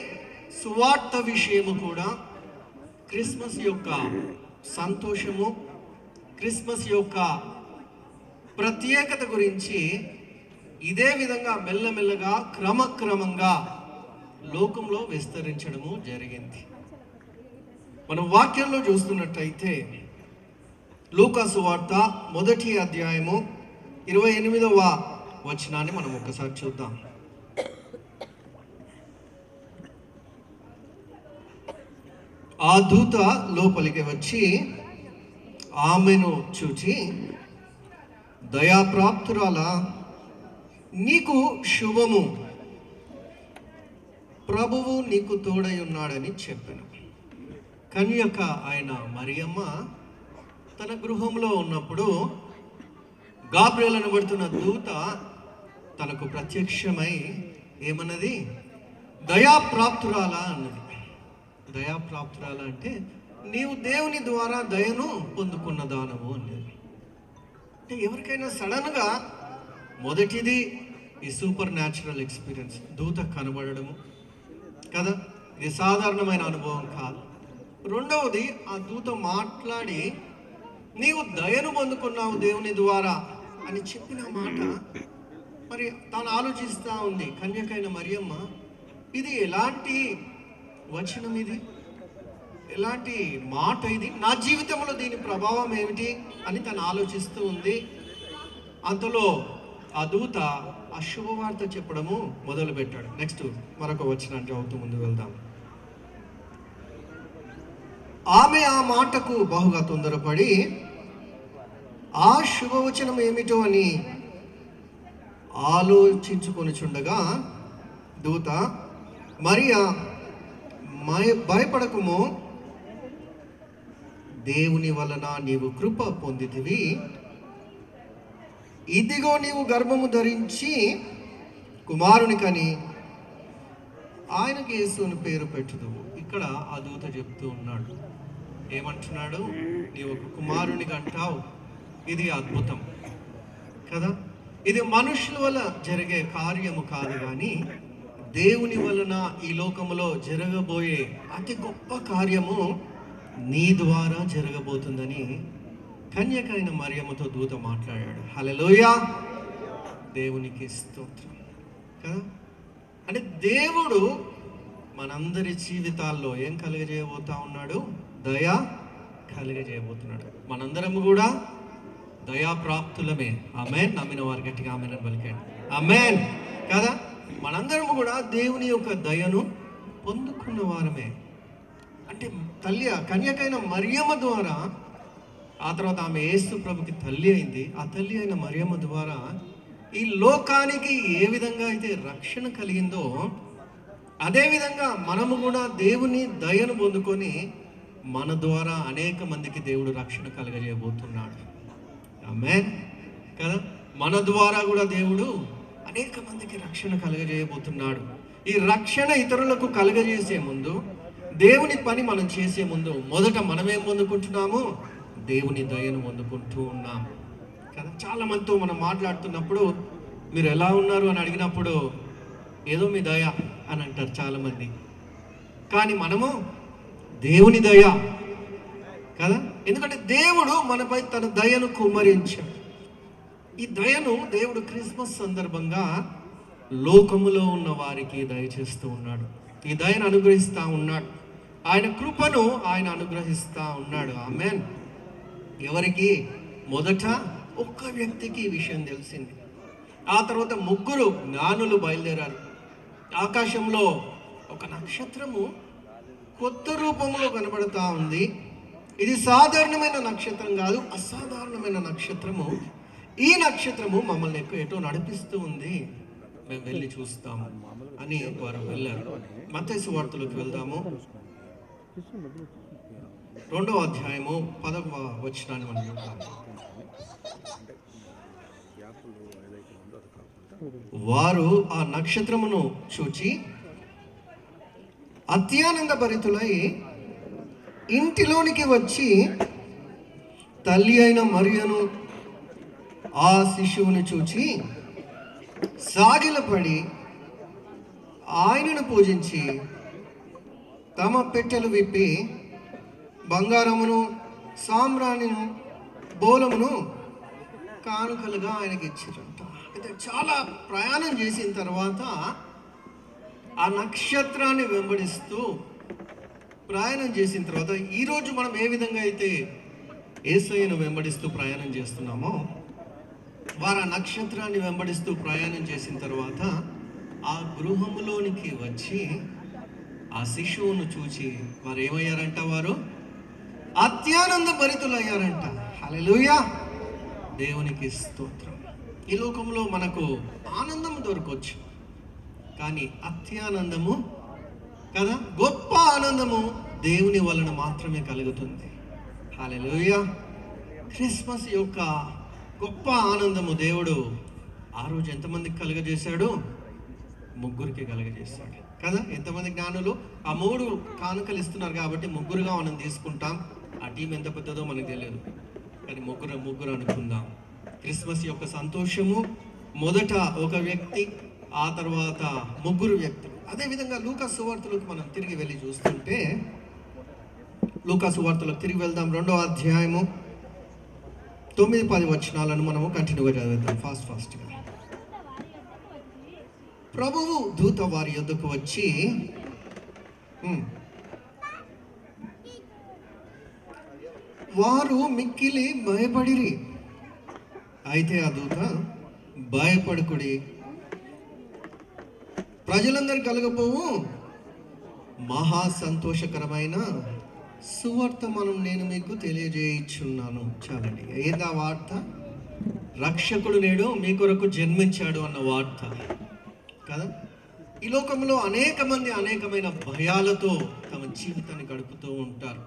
సువార్త విషయము కూడా క్రిస్మస్ యొక్క సంతోషము, క్రిస్మస్ యొక్క ప్రత్యేకత గురించి ఇదే విధంగా మెల్లమెల్లగా క్రమక్రమంగా లోకంలో విస్తరించడము జరిగింది. మనం వాక్యంలో చూస్తున్నట్టయితే లూకా సువార్త 1వ అధ్యాయము 28వ వచనాన్ని మనం ఒకసారి చూద్దాం. ఆ దూత లోపలికి వచ్చి ఆమెను చూచి, దయాప్రాప్తురాలా, నీకు శుభము, ప్రభువు నీకు తోడై ఉన్నాడని చెప్పాను. కన్యక ఆయన మరియమ్మ తన గృహంలో ఉన్నప్పుడు గాబ్రియల్ అనబడుతున్న దూత తనకు ప్రత్యక్షమై ఏమన్నది? దయాప్రాప్తురాలా అన్నది. దయాప్రాప్తురాలా అంటే నీవు దేవుని ద్వారా దయను పొందుకున్న దానము అన్నది. అంటే ఎవరికైనా సడన్గా మొదటిది ఈ సూపర్ న్యాచురల్ ఎక్స్పీరియన్స్, దూత కనబడము కదా, ఇది సాధారణమైన అనుభవం కాదు. రెండవది ఆ దూత మాట్లాడి నీవు దయను పొందుకున్నావు దేవుని ద్వారా అని చెప్పిన మాట. మరి తాను ఆలోచిస్తూ ఉంది కన్యకైన మరియమ్మ, ఇది ఎలాంటి వచనం, ఇది ఎలాంటి మాట, ఇది నా జీవితంలో దీని ప్రభావం ఏమిటి అని తను ఆలోచిస్తూ ఉంది. అంతలో ఆ దూత ఆ శుభవార్త చెప్పడము మొదలు పెట్టాడు. నెక్స్ట్ మరొక వచనాన్ని చదువుతూ ముందు వెళ్దాం. ఆమె ఆ మాటకు బహుగా తొందరపడి ఆ శుభవచనం ఏమిటో అని ఆలోచించుకొనిచుండగా దూత, మరియా భయపడకుము, దేవుని వలన నీవు కృప పొందితివి, ఇదిగో నీవు గర్భము ధరించి కుమారుని కని ఆయనకి యేసు అని పేరు పెట్టుదువు. ఇక్కడ ఆ దూత చెప్తూ ఉన్నాడు, ఏమంటున్నాడు? నీవు ఒక కుమారుని కంటావు. ఇది అద్భుతం కదా, ఇది మనుషుల వల్ల జరిగే కార్యము కాదు, కానీ దేవుని వలన ఈ లోకములో జరగబోయే అతి గొప్ప కార్యము నీ ద్వారా జరగబోతుందని కన్యకైన మరియమ్మతో దూత మాట్లాడాడు. హల్లెలూయా, దేవునికి స్తోత్రం కదా. అంటే దేవుడు మనందరి జీవితాల్లో ఏం కలుగజేయబోతా ఉన్నాడు? దయ కలుగజేయబోతున్నాడు. మనందరము కూడా దయాప్రాప్తులమే. ఆమేన్. నమ్మిన వారు గట్టిగా ఆమేన్ అని పలికండి. ఆమేన్ కదా. మనందరము కూడా దేవుని యొక్క దయను పొందుకున్న వారమే. అంటే కన్యకైన మరియమ్మ ద్వారా, ఆ తర్వాత ఆమె యేసు ప్రభుకి తల్లి అయింది. ఆ తల్లి అయిన మరియమ్మ ద్వారా ఈ లోకానికి ఏ విధంగా అయితే రక్షణ కలిగిందో, అదేవిధంగా మనము కూడా దేవుని దయను పొందుకొని మన ద్వారా అనేక మందికి దేవుడు రక్షణ కలగజేయబోతున్నాడు. ఆమేన్ కదా. మన ద్వారా కూడా దేవుడు అనేక మందికి రక్షణ కలగజేయబోతున్నాడు. ఈ రక్షణ ఇతరులకు కలగజేసే ముందు, దేవుని పని మనం చేసే ముందు మొదట మనమేం పొందుకుంటున్నాము? దేవుని దయను పొందుకుంటూ ఉన్నాం కదా. చాలా మందితో మనం మాట్లాడుతున్నప్పుడు మీరు ఎలా ఉన్నారు అని అడిగినప్పుడు ఏదో మీ దయ అని అంటారు చాలామంది. కానీ మనము దేవుని దయ కదా. ఎందుకంటే దేవుడు మనపై తన దయను కుమ్మరించాడు. ఈ దయను దేవుడు క్రిస్మస్ సందర్భంగా లోకములో ఉన్న వారికి దయచేస్తూ ఉన్నాడు. ఈ దయను అనుగ్రహిస్తూ ఉన్నాడు. ఆయన కృపను ఆయన అనుగ్రహిస్తూ ఉన్నాడు. ఆమేన్. ఎవరికి? మొదట ఒక్క వ్యక్తికి ఈ విషయం తెలిసింది. ఆ తర్వాత 3 జ్ఞానులు బయలుదేరారు. ఆకాశంలో ఒక నక్షత్రము కొత్త రూపంలో కనబడుతూ ఉంది. ఇది సాధారణమైన నక్షత్రం కాదు, అసాధారణమైన నక్షత్రము. ఈ నక్షత్రము మమ్మల్ని ఎటో నడిపిస్తూ ఉంది, మేము వెళ్ళి చూస్తాము అని వారు వెళ్ళారు. మత్తయి సువార్తలోకి వెళ్దాము. 2వ అధ్యాయము 10వ వచనాన్ని మనం చూద్దాం. వారు ఆ నక్షత్రమును చూచి అత్యానంద భరితులై ఇంటిలోనికి వచ్చి తల్లి అయిన మరియను ఆ శిశువుని చూచి సాగిలపడి ఆయనను పూజించి తమ పెట్టెలు విప్పి బంగారమును సామ్రాణిను బోలమును కానుకలుగా ఆయనకి ఇచ్చిరంట. అయితే చాలా ప్రయాణం చేసిన తర్వాత ఆ నక్షత్రాన్ని వెంబడిస్తూ ప్రయాణం చేసిన తర్వాత ఈరోజు మనం ఏ విధంగా అయితే యేసయ్యను వెంబడిస్తూ ప్రయాణం చేస్తున్నామో, వారు ఆ నక్షత్రాన్ని వెంబడిస్తూ ప్రయాణం చేసిన తర్వాత ఆ గృహములోనికి వచ్చి ఆ శిశువును చూచి వారు ఏమయ్యారంట? వారు అత్యానంద భరితులయ్యారంట. హల్లెలూయా, దేవునికి స్తోత్రం. ఈ లోకంలో మనకు ఆనందం దొరకవచ్చు, కానీ అత్యానందము కదా, గొప్ప ఆనందము దేవుని వలన మాత్రమే కలుగుతుంది. హల్లెలూయా. క్రిస్మస్ యొక్క గొప్ప ఆనందము దేవుడు ఆ రోజు ఎంతమందికి కలుగజేశాడు? ముగ్గురికి కలుగజేశాడు కదా. ఎంతమంది జ్ఞానులు ఆ 3 కానుకలు ఇస్తున్నారు కాబట్టి ముగ్గురుగా మనం తీసుకుంటాం. ఆ టీం ఎంత పెద్దదో మనకు తెలియదు, కానీ ముగ్గురు అనుకుందాం. క్రిస్మస్ యొక్క సంతోషము మొదట ఒక వ్యక్తి, ఆ తర్వాత ముగ్గురు వ్యక్తులు. అదేవిధంగా లూకా సువార్తలకు మనం తిరిగి వెళ్ళి చూస్తుంటే, లూకా సువార్తలకు తిరిగి వెళ్దాం. 2వ అధ్యాయము 9-10 వచనాలను మనము కంటిన్యూగా చదువుతాం ఫాస్ట్గా. ప్రభువు దూత వారి యొద్దకు వచ్చి వారు మిక్కిలి భయపడిరి. అయితే ఆ దూత, భయపడకుడి, ప్రజలందరూ కలగపోవు మహా సంతోషకరమైన సువార్తమానం నేను మీకు తెలియజేయుచున్నాను. చాలండి. ఏదా వార్త? రక్షకుడు నేడు మీ కొరకు జన్మించాడు అన్న వార్త కదా. ఈ లోకంలో అనేక మంది అనేకమైన భయాలతో తమ జీవితాన్ని గడుపుతూ ఉంటారు,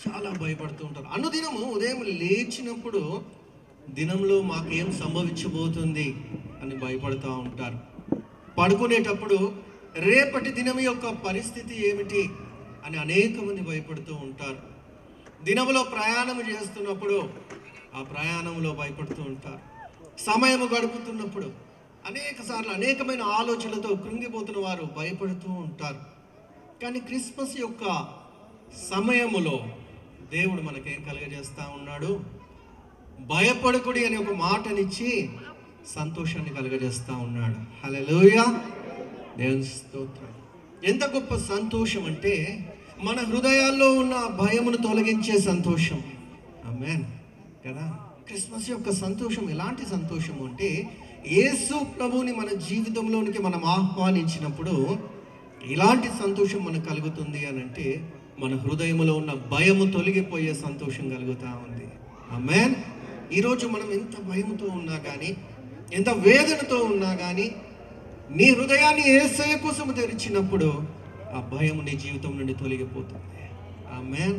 చాలా భయపడుతూ ఉంటారు. అనుదినము ఉదయం లేచినప్పుడు దినంలో మాకేం సంభవించబోతుంది అని భయపడుతూ ఉంటారు. పడుకునేటప్పుడు రేపటి దినం యొక్క పరిస్థితి ఏమిటి అని అనేక మంది భయపడుతూ ఉంటారు. దినంలో ప్రయాణం చేస్తున్నప్పుడు ఆ ప్రయాణంలో భయపడుతూ ఉంటారు. సమయం గడుపుతున్నప్పుడు అనేక సార్లు అనేకమైన ఆలోచనలతో కృంగిపోతున్న వారు భయపడుతూ ఉంటారు. కానీ క్రిస్మస్ యొక్క సమయములో దేవుడు మనకేం కలుగజేస్తూ ఉన్నాడు? భయపడకుడి అనే ఒక మాటనిచ్చి సంతోషాన్ని కలుగజేస్తూ ఉన్నాడు. హల్లెలూయా, దేవుని స్తోత్రం. ఎంత గొప్ప సంతోషం అంటే మన హృదయాల్లో ఉన్న భయమును తొలగించే సంతోషం. ఆమేన్ కదా. క్రిస్మస్ యొక్క సంతోషం ఎలాంటి సంతోషం అంటే, యేసు ప్రభువుని మన జీవితంలోనికి మనం ఆహ్వానించినప్పుడు ఇలాంటి సంతోషం మనకు కలుగుతుంది అని అంటే, మన హృదయంలో ఉన్న భయము తొలగిపోయే సంతోషం కలుగుతూ ఉంది. ఆమేన్. ఈరోజు మనం ఎంత భయముతో ఉన్నా కానీ, ఎంత వేదనతో ఉన్నా కానీ, నీ హృదయాన్ని యేసయ్య కోసం తెరిచినప్పుడు ఆ భయం నీ జీవితం నుండి తొలగిపోతుంది. ఆమేన్.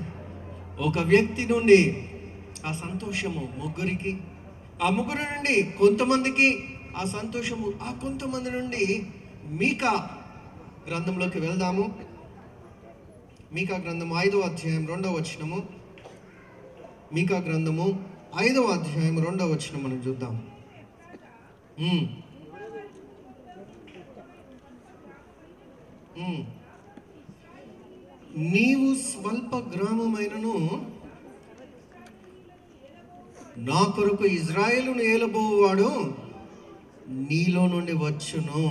ఒక వ్యక్తి నుండి ఆ సంతోషము ముగ్గురికి, ఆ ముగ్గురు నుండి కొంతమందికి ఆ సంతోషము, ఆ కొంతమంది నుండి మీకా గ్రంథంలోకి వెళ్దాము. మీకా గ్రంథం 5వ అధ్యాయం 2వ వచనము. మీకా గ్రంథము 5వ అధ్యాయం 2వ వచనం మనం చూద్దాం. నీవు స్వల్ప గ్రామమైనను నా కొరకు ఇజ్రాయేలును ఏలబోవాడు నీలో నుండి వచ్చును.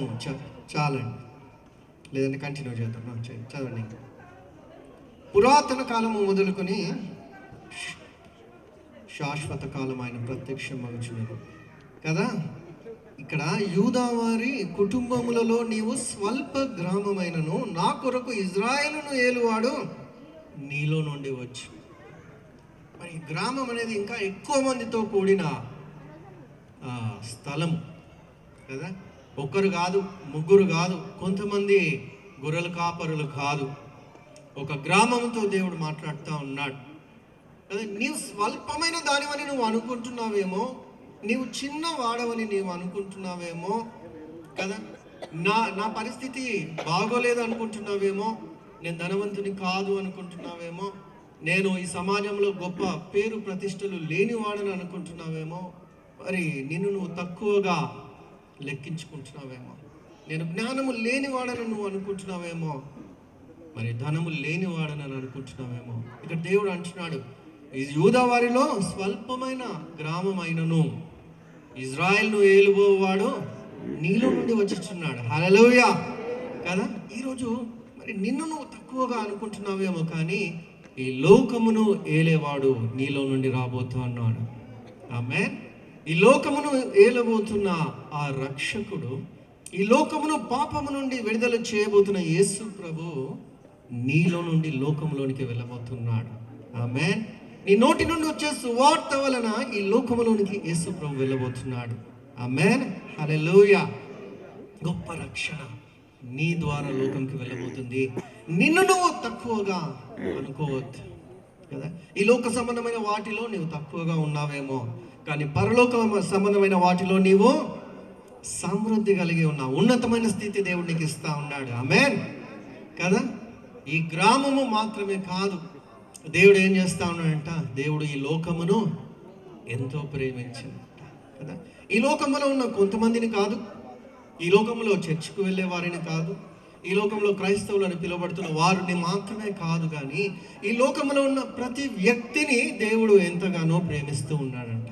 చాలండి, లేదంటే కంటిన్యూ చేద్దాం. చదవండి. పురాతన కాలము మొదలుకొని శాశ్వత కాలం ఆయన ప్రత్యక్షమగుచున్నది కదా. ఇక్కడ యూదావారి కుటుంబములలో నీవు స్వల్ప గ్రామమైనను నా కొరకు ఇజ్రాయేలును ఏలువాడు నీలో నుండి వచ్చు. మరి గ్రామం అనేది ఇంకా ఎక్కువ మందితో కూడిన స్థలం కదా. ఒక్కరు కాదు, ముగ్గురు కాదు, కొంతమంది గొర్రెల కాపరులు కాదు, ఒక గ్రామంతో దేవుడు మాట్లాడుతూ ఉన్నాడు కదా. నీవు స్వల్పమైన దానివని నువ్వు అనుకుంటున్నావేమో, నీవు చిన్న వాడవని నీవు అనుకుంటున్నావేమో కదా. నా పరిస్థితి బాగోలేదు అనుకుంటున్నావేమో, నేను ధనవంతుని కాదు అనుకుంటున్నావేమో, నేను ఈ సమాజంలో గొప్ప పేరు ప్రతిష్టలు లేనివాడని అనుకుంటున్నావేమో, మరి నిన్ను నువ్వు తక్కువగా లెక్కించుకుంటున్నావేమో, నేను జ్ఞానము లేనివాడని నువ్వు అనుకుంటున్నావేమో, మరి ధనము లేనివాడని అనుకుంటున్నావేమో. ఇక్కడ దేవుడు అంటున్నాడు, ఈ యూదా వారిలో స్వల్పమైన గ్రామమైనను ఇజ్రాయెల్ను ఏలుబోవాడు నీలో నుండి వచ్చుచున్నాడు. హల్లెలూయా కదా. ఈరోజు మరి నిన్ను నువ్వు తక్కువగా అనుకుంటున్నావేమో, కానీ ఈ లోకమును ఏలేవాడు నీలో నుండి రాబోతూ అన్నాడు. ఆమేన్. ఈ లోకమును ఏలబోతున్న ఆ రక్షకుడు, ఈ లోకమును పాపము నుండి విడుదల చేయబోతున్న యేసు ప్రభు నీలో నుండి లోకంలోనికి వెళ్ళబోతున్నాడు. ఆమేన్. నీ నోటి నుండి వచ్చే సువార్త వలన ఈ లోకములోనికి యేసు ప్రభు వెళ్ళబోతున్నాడు. ఆమేన్. హల్లెలూయా. గొప్ప రక్షణ నీ ద్వారా లోకంకి వెళ్ళబోతుంది. నిన్ను నువ్వు తక్కువగా అనుకోవద్దు కదా. ఈ లోక సంబంధమైన వాటిలో నీవు తక్కువగా ఉన్నావేమో, కానీ పరలోక సంబంధమైన వాటిలో నీవు సమృద్ధి కలిగి ఉన్నావు. ఉన్నతమైన స్థితి దేవుడు నీకు ఇస్తా ఉన్నాడు. ఆమేన్ కదా. ఈ గ్రామము మాత్రమే కాదు, దేవుడు ఏం చేస్తా ఉన్నాడంట, దేవుడు ఈ లోకమును ఎంతో ప్రేమించిందంట కదా. ఈ లోకంలో ఉన్న కొంతమందిని కాదు, ఈ లోకంలో చర్చికి వెళ్ళే వారిని కాదు, ఈ లోకంలో క్రైస్తవులు అని పిలువబడుతున్న వారిని మాత్రమే కాదు, కానీ ఈ లోకంలో ఉన్న ప్రతి వ్యక్తిని దేవుడు ఎంతగానో ప్రేమిస్తూ ఉన్నాడంట.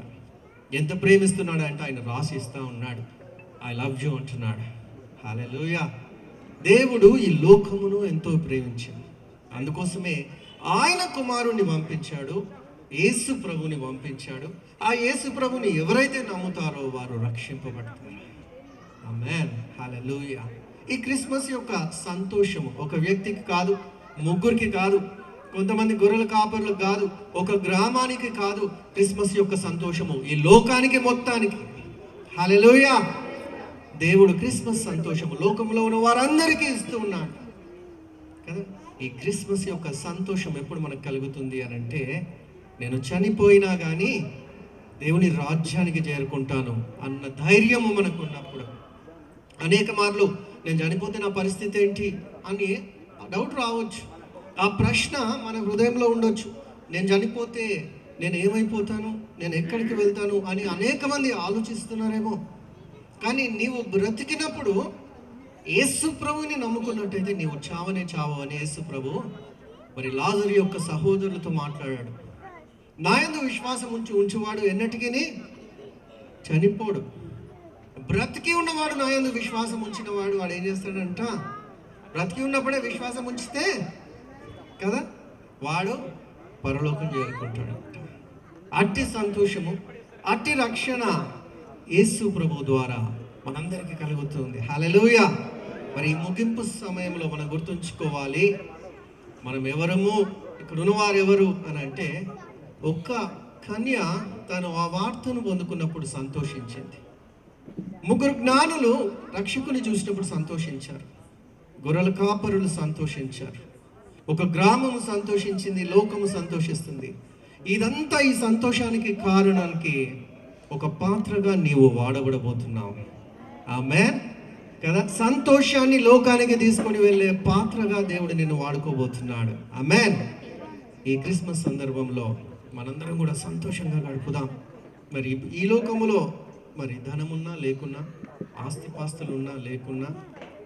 ఎంత ప్రేమిస్తున్నాడంటే ఆయన రాసిస్తూ ఉన్నాడు, ఐ లవ్ యూ అంటున్నాడు. హల్లెలూయా. దేవుడు ఈ లోకమును ఎంతో ప్రేమించాడు. అందుకోసమే ఆయన కుమారుణ్ణి పంపించాడు, యేసు ప్రభుని పంపించాడు. ఆ యేసు ప్రభుని ఎవరైతే నమ్ముతారో వారు రక్షింపబడతారు. ఆమేన్. హల్లెలూయా. ఈ క్రిస్మస్ యొక్క సంతోషము ఒక వ్యక్తికి కాదు, ముగ్గురికి కాదు, కొంతమంది గొర్రెల కాపర్లకు కాదు, ఒక గ్రామానికి కాదు. క్రిస్మస్ యొక్క సంతోషము ఈ లోకానికి మొత్తానికి. హల్లెలూయా. దేవుడు క్రిస్మస్ సంతోషము లోకంలో ఉన్న వారందరికీ ఇస్తూ ఉన్నాడు కదా. ఈ క్రిస్మస్ యొక్క సంతోషం ఎప్పుడు మనకు కలుగుతుంది అని అంటే, నేను చనిపోయినా కానీ దేవుని రాజ్యానికి చేరుకుంటాను అన్న ధైర్యము మనకు ఉన్నప్పుడు. అనేక మార్లు నేను చనిపోతే నా పరిస్థితి ఏంటి అని డౌట్ రావచ్చు, ఆ ప్రశ్న మన హృదయంలో ఉండొచ్చు. నేను చనిపోతే నేను ఏమైపోతాను, నేను ఎక్కడికి వెళ్తాను అని అనేక మంది ఆలోచిస్తున్నారేమో. కానీ నీవు బ్రతికినప్పుడు యేసు ప్రభుని నమ్ముకున్నట్టయితే నీవు చావనే చావు అని యేసు ప్రభు మరి లాజరు యొక్క సహోదరులతో మాట్లాడాడు. నా యందు విశ్వాసం ఉంచువాడు ఎన్నటికీ చనిపోడు. బ్రతికి ఉన్నవాడు నా యందు విశ్వాసం ఉంచిన వాడు ఏం చేస్తాడంట, బ్రతికి ఉన్నప్పుడే విశ్వాసం ఉంచితే కదా వాడు పరలోకం చేరుకుంటాడంట. అట్టి సంతోషము, అట్టి రక్షణ యేసు ప్రభు ద్వారా మనందరికీ కలుగుతుంది. హల్లెలూయా. మరి ఈ ముగింపు సమయంలో మనం గుర్తుంచుకోవాలి, మనం ఎవరము, ఇక్కడ ఉన్నవారు ఎవరు అని అంటే, ఒక్క కన్య తను ఆ వార్తను పొందుకున్నప్పుడు సంతోషించింది. ముగ్గురు జ్ఞానులు రక్షకుని చూసినప్పుడు సంతోషించారు, గొర్రెల కాపరులు సంతోషించారు, ఒక గ్రామము సంతోషించింది, లోకము సంతోషిస్తుంది. ఇదంతా ఈ సంతోషానికి కారణానికి ఒక పాత్రగా నీవు వాడబడబోతున్నావు. ఆమేన్ కదా. సంతోషాన్ని లోకానికి తీసుకొని వెళ్ళే పాత్రగా దేవుడు నిన్ను వాడుకోబోతున్నాడు. ఆమేన్. ఈ క్రిస్మస్ సందర్భంలో మనందరం కూడా సంతోషంగా గడుపుదాం. మరి ఈ లోకములో మరి ధనమున్నా లేకున్నా, ఆస్తిపాస్తులు ఉన్నా లేకున్నా,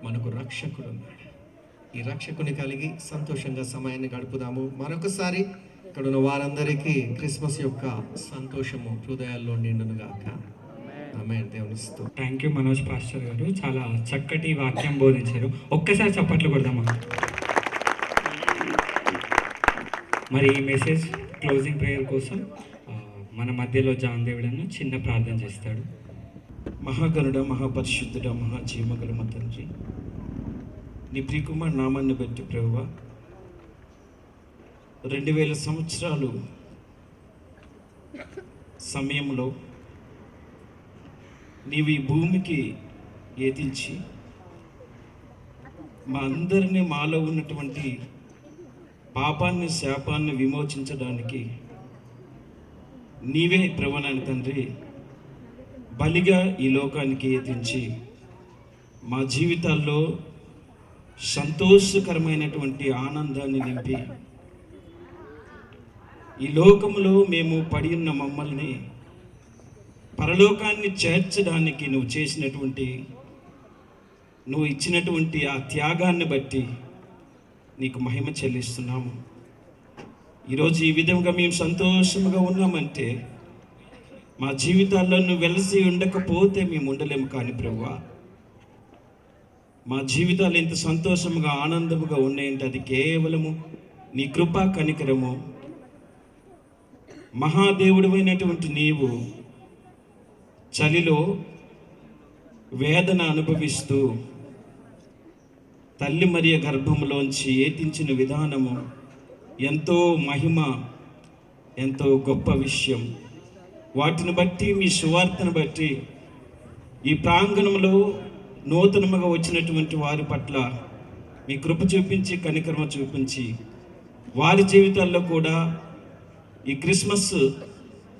మనకు రక్షకుడు ఉన్నాడు. ఈ రక్షకుని కలిగి సంతోషంగా సమయాన్ని గడుపుదాము. మరొకసారి ఇక్కడ ఉన్న వారందరికీ క్రిస్మస్ యొక్క సంతోషము హృదయాల్లో నిండునుగాక. ఆమేన్. దేవుని స్తుతి. థ్యాంక్ యూ మనోజ్ పాస్టర్ గారు, చాలా చక్కటి వాక్యం బోధించారు. ఒక్కసారి చప్పట్లు కొడదామా. మరి ఈ మెసేజ్ క్లోజింగ్ ప్రేయర్ కోసం మన మధ్యలో జాన్ దేవుడನ್ನು చిన్న ప్రార్థన చేస్తాడు. మహాగణుడ, మహాపరిశుద్ధుడ, మహాజీవగల మా తండ్రి, నీ ప్రియకుమార్ నామాన్ని బట్టి ప్రభువా, 2000 సంవత్సరాలు సమయంలో నీవు ఈ భూమికి ఏదించి మా అందరినీ, మాలో ఉన్నటువంటి పాపాన్ని, శాపాన్ని విమోచించడానికి నీవే ప్రభువైన తండ్రి బలిగా ఈ లోకానికి ఎత్తించి మా జీవితాల్లో సంతోషకరమైనటువంటి ఆనందాన్ని నింపి ఈ లోకములో మేము పడి ఉన్న మమ్మల్ని పరలోకాన్ని చేర్చడానికి నువ్వు ఇచ్చినటువంటి ఆ త్యాగాన్ని బట్టి నీకు మహిమ చెల్లిస్తున్నాము. ఈరోజు ఈ విధంగా మేము సంతోషంగా ఉన్నామంటే మా జీవితాల్లో నువ్వు వెలసి ఉండకపోతే మేము ఉండలేము. కానీ ప్రభువా, మా జీవితాలు ఎంత సంతోషంగా ఆనందముగా ఉన్నాయంటే అది కేవలము నీ కృపా కనికరము. మహాదేవుడివైనటువంటి నీవు చలిలో వేదన అనుభవిస్తూ తల్లి మరియ గర్భంలోంచి ఏతించిన విధానము ఎంతో మహిమ, ఎంతో గొప్ప విషయం. వాటిని బట్టి మీ సువార్తను బట్టి ఈ ప్రాంగణంలో నూతనముగా వచ్చినటువంటి వారి పట్ల మీ కృప చూపించి కనికరమ చూపించి వారి జీవితాల్లో కూడా ఈ క్రిస్మస్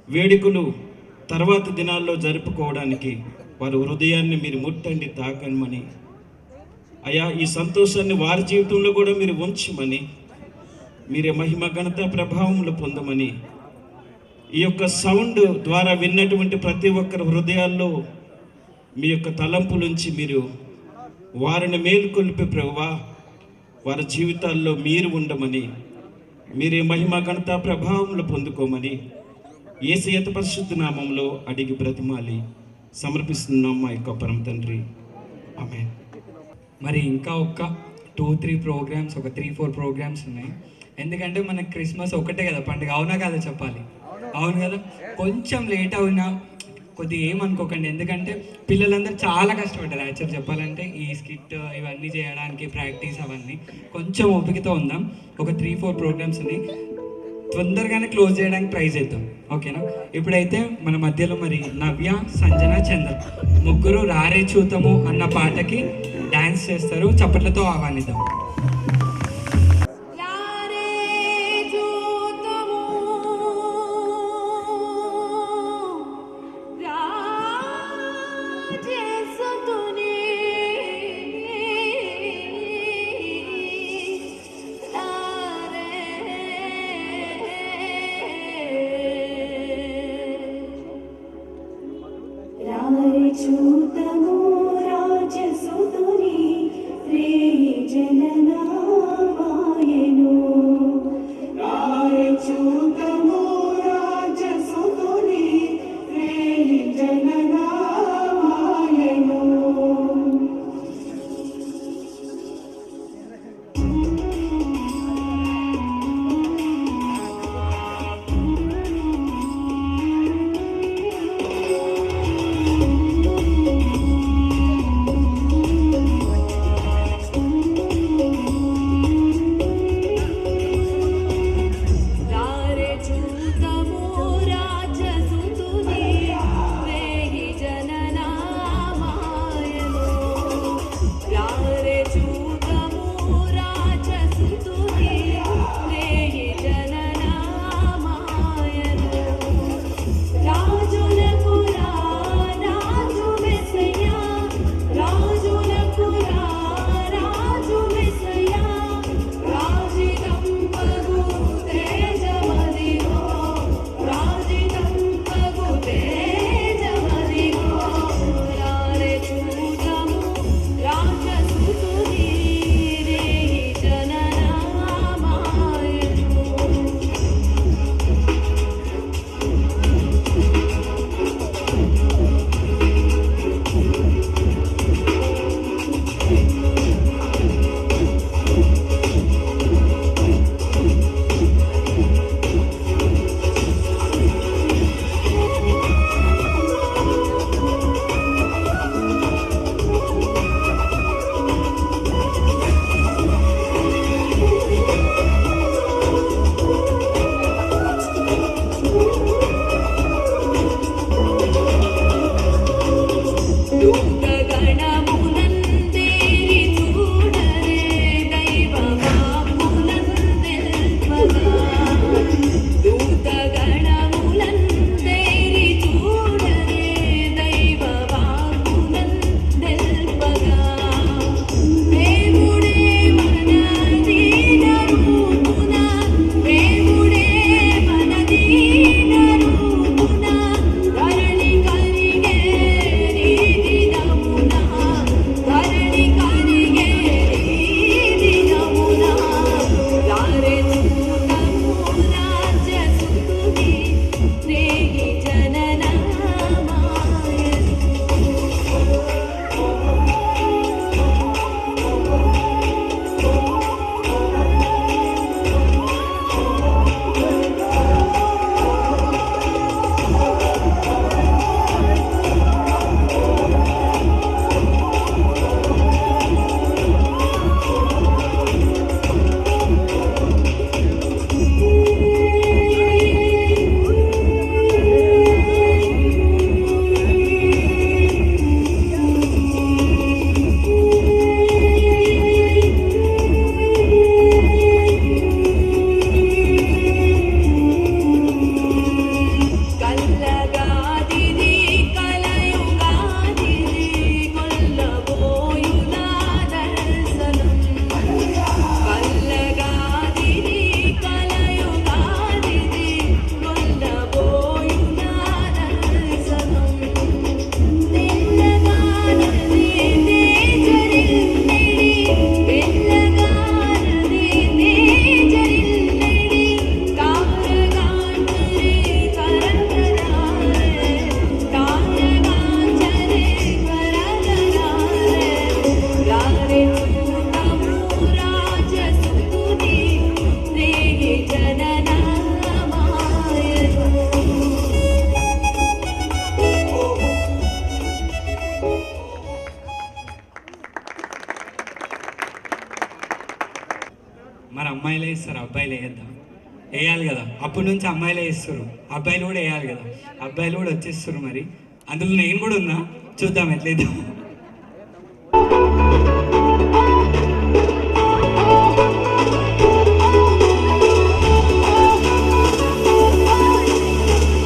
వేడుకలు తర్వాత దినాల్లో జరుపుకోవడానికి వారి హృదయాన్ని మీరు ముట్టండి, తాకమని అయ్యా. ఈ సంతోషాన్ని వారి జీవితంలో కూడా మీరు ఉంచమని, మీరే మహిమ ఘనత ప్రభావములు పొందమని, ఈ యొక్క సౌండ్ ద్వారా విన్నటువంటి ప్రతి ఒక్కరి హృదయాల్లో మీ యొక్క తలంపులుంచి మీరు వారిని మేలుకొల్పి ప్రభువా, వారి జీవితాల్లో మీరు ఉండమని, మీరే మహిమ ఘనత ప్రభావములు పొందుకోమని యేసయ్య పరిశుద్ధ నామంలో అడిగి బ్రతిమాలి సమర్పిస్తున్నాం మా యొక్క పరమ తండ్రి. ఆమేన్. మరి ఇంకా ఒక 2-3 ప్రోగ్రామ్స్, ఒక 3-4 ప్రోగ్రామ్స్ ఉన్నాయి. ఎందుకంటే మనకి క్రిస్మస్ ఒకటే కదా పండుగ, అవునా కదా చెప్పాలి, అవును కదా. కొంచెం లేట్ అవునా కొద్దిగా ఏమనుకోకండి, ఎందుకంటే పిల్లలందరూ చాలా కష్టపడ్డారు యాక్చువల్ చెప్పాలంటే ఈ స్కిట్ ఇవన్నీ చేయడానికి, ప్రాక్టీస్ అవన్నీ. కొంచెం ఓపికతో ఉందాం. ఒక 3-4 ప్రోగ్రామ్స్ ఉన్నాయి, తొందరగానే క్లోజ్ చేయడానికి ట్రై చేద్దాం, ఓకేనా. ఇప్పుడైతే మన మధ్యలో మరి నవ్య, సంజన, చంద్ర ముగ్గురు రారే చూతము అన్న పాటకి డ్యాన్స్ చేస్తారు. చప్పట్లతో ఆహ్వానిద్దాం. చూతము రాజసుతుని శ్రీ జననా మరి అమ్మాయిలే ఇస్తారు, అబ్బాయిలు వేయద్దా? వేయాలి కదా. అప్పటి నుంచి అమ్మాయిలే ఇస్తారు, అబ్బాయిలు కూడా వేయాలి కదా. అబ్బాయిలు కూడా వచ్చేస్తారు. మరి అందులో నేను కూడా ఉన్నా, చూద్దాం ఎట్లయితే.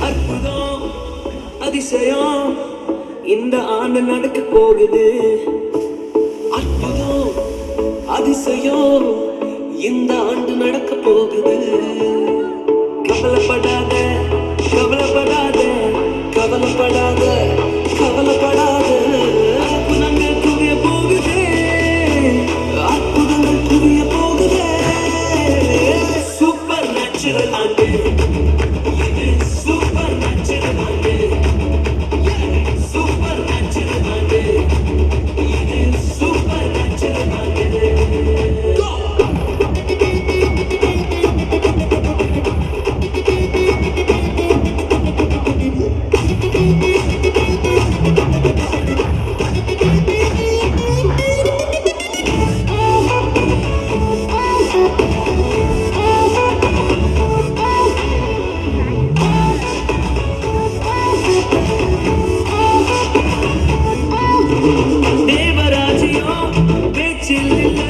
அற்புதம் அதிசயம் இந்த ஆண்டு நடக்க போகுது. அற்புதம் அதிசயம் இந்த ஆண்டு நடக்க போகுது. கவலைப்படாத கவலைப்படாத கவலைப்படாத கவலைப்படாத. அற்புதங்கள் குவிய போகுது, அற்புதங்கள் குவிய போகுது. சூப்பர் நேச்சுரல் ஆண்டு, சூப்பர் நேச்சுரல் ஆண்டு, சூப்பர் நேச்சுரல் ஆண்டு, சூப்பர் நேச்சுரல் ஆண்டு. தேவராஜ்யம் பேச்சில் இல்ல,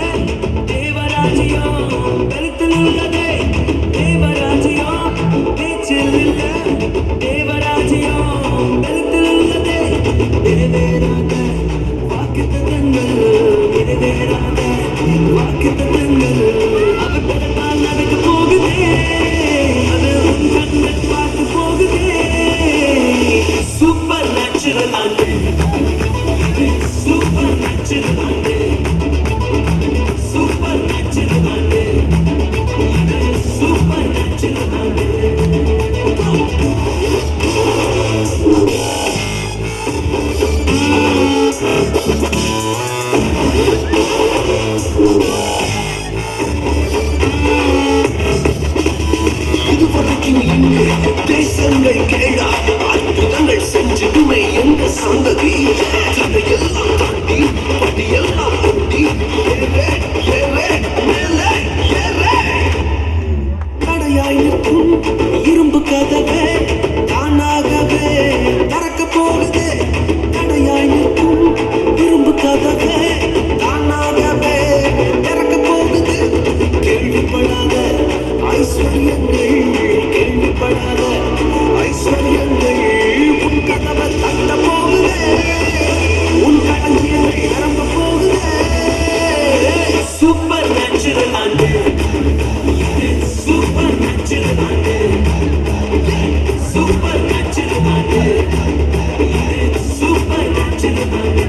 தேவராஜ்யம் கருத்தில் உள்ளதே. தேவராஜ்யம் பேச்சில் இல்ல, தேவராஜ்யம் கருத்தில் உள்ளதே. நிறைவேறாத வாக்குத்தத்தங்கள், நிறைவேறாத வாக்குத்தத்தங்கள் அவர் பிறப்பால் நடக்க போகுதே. அது உன் கண்கள் பார்த்து போகுதே. சூப்பர் நேச்சுரல் ஆண்டு, சூப்பர் நேச்சுரல் ஆண்டு, சூப்பர் நேச்சுரல் ஆண்டு, சூப்பர் நேச்சுரல் ஆண்டு. இதுவரைக்கும் இங்கு தேசங்கள் கேளா அற்புதங்கள் செஞ்சதுமே எங்க சந்ததி. தடையெல்லாம் தாண்டி படியெல்லாம் கூட்டி ஏறே ஏறே மேலே ஏறே. தடையாய் நிற்கும் இரும்பு கதவே தானாகவே திறக்க போகுது. தடையாய் நிற்கும் இரும்பு கதவே தானாகவே திறக்க போகுது. கேள்விப்படாத ஐஸ்வர்யங்கள், கேள்விப்படாத ஐஸ்வர்யங்கள் உன் கதவை தட்ட போகுது. உன் களஞ்சியங்கள் நிரம்ப போகுது. சூப்பர் நேச்சுரல் ஆண்டு, சூப்பர் நேச்சுரல் ஆண்டு, சூப்பர் நேச்சுரல் ஆண்டு, சூப்பர் நேச்சுரல் ஆண்டு.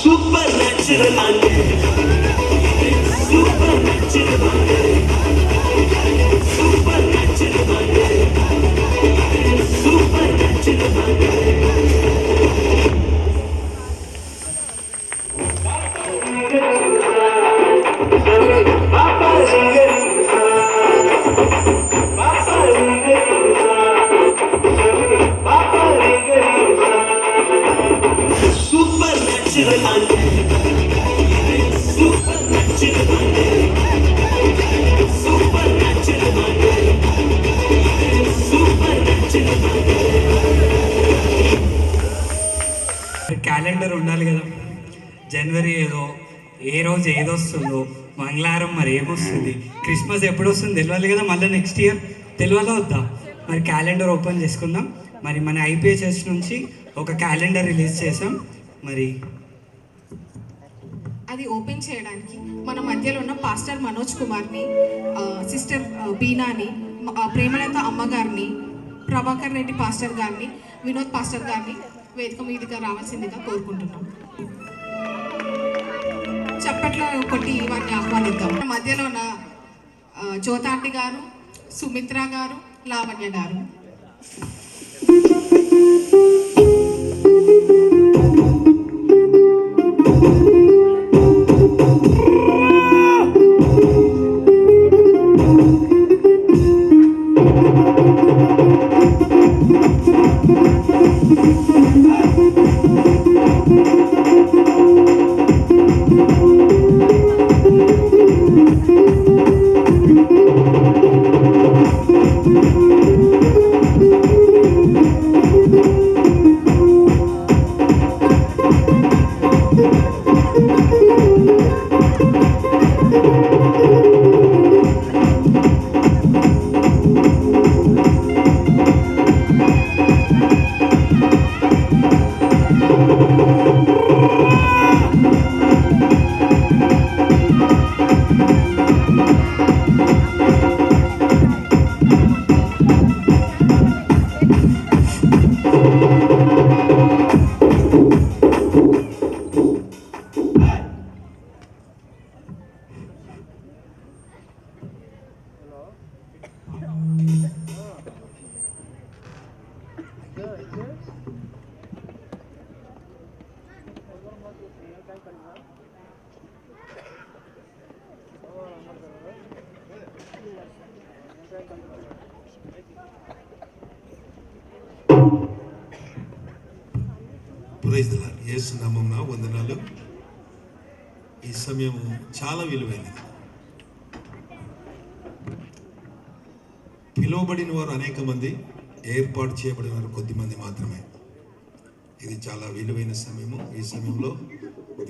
சூப்பர் நேச்சுரல் ஆண்டு, சூப்பர் நேச்சுரல் ஆண்டு, சூப்பர் நேச்சுரல் ஆண்டு, சூப்பர் நேச்சுரல் ஆண்டு. சூப்பர் நேச்சுரல் ஆண்டு, சூப்பர் நேச்சுரல் ஆண்டு, சூப்பர் நேச்சுரல் ஆண்டு, சூப்பர் நேச்சுரல் ஆண்டு. క్యాలెండర్ ఉండాలి కదా. జనవరి ఏదో, ఏ రోజు ఏదొస్తుందో, మంగళవారం మరి ఏమొస్తుంది, క్రిస్మస్ ఎప్పుడు వస్తుంది తెలియాలి కదా. మళ్ళీ నెక్స్ట్ ఇయర్ తెలియాలా వద్దా? మరి క్యాలెండర్ ఓపెన్ చేసుకుందాం. మరి మన ఐపీహెచ్ఎస్ నుంచి ఒక క్యాలెండర్ రిలీజ్ చేసాం. మరి అది ఓపెన్ చేయడానికి మన మధ్యలో ఉన్న పాస్టర్ మనోజ్ కుమార్ని, సిస్టర్ బీనాని, ప్రేమలత అమ్మగారిని, ప్రభాకర్ రెడ్డి పాస్టర్ గారిని, వినోద్ పాస్టర్ గారిని వేదిక మీదుగా రావాల్సిందిగా కోరుకుంటున్నాం. చప్పట్లో కొట్టి వారిని ఆహ్వానిద్దాం. మన మధ్యలో ఉన్న జ్యోతాంటి గారు, సుమిత్ర గారు, లావణ్య గారు. Praise the lord. యేసు నామమున వందనాలు. ఈ సమయం చాలా విలువైనది. పిలువబడిన వారు అనేక మంది, ఏర్పాటు చేయబడిన వారు కొద్దిమంది మాత్రమే. ఇది చాలా విలువైన సమయము. ఈ సమయంలో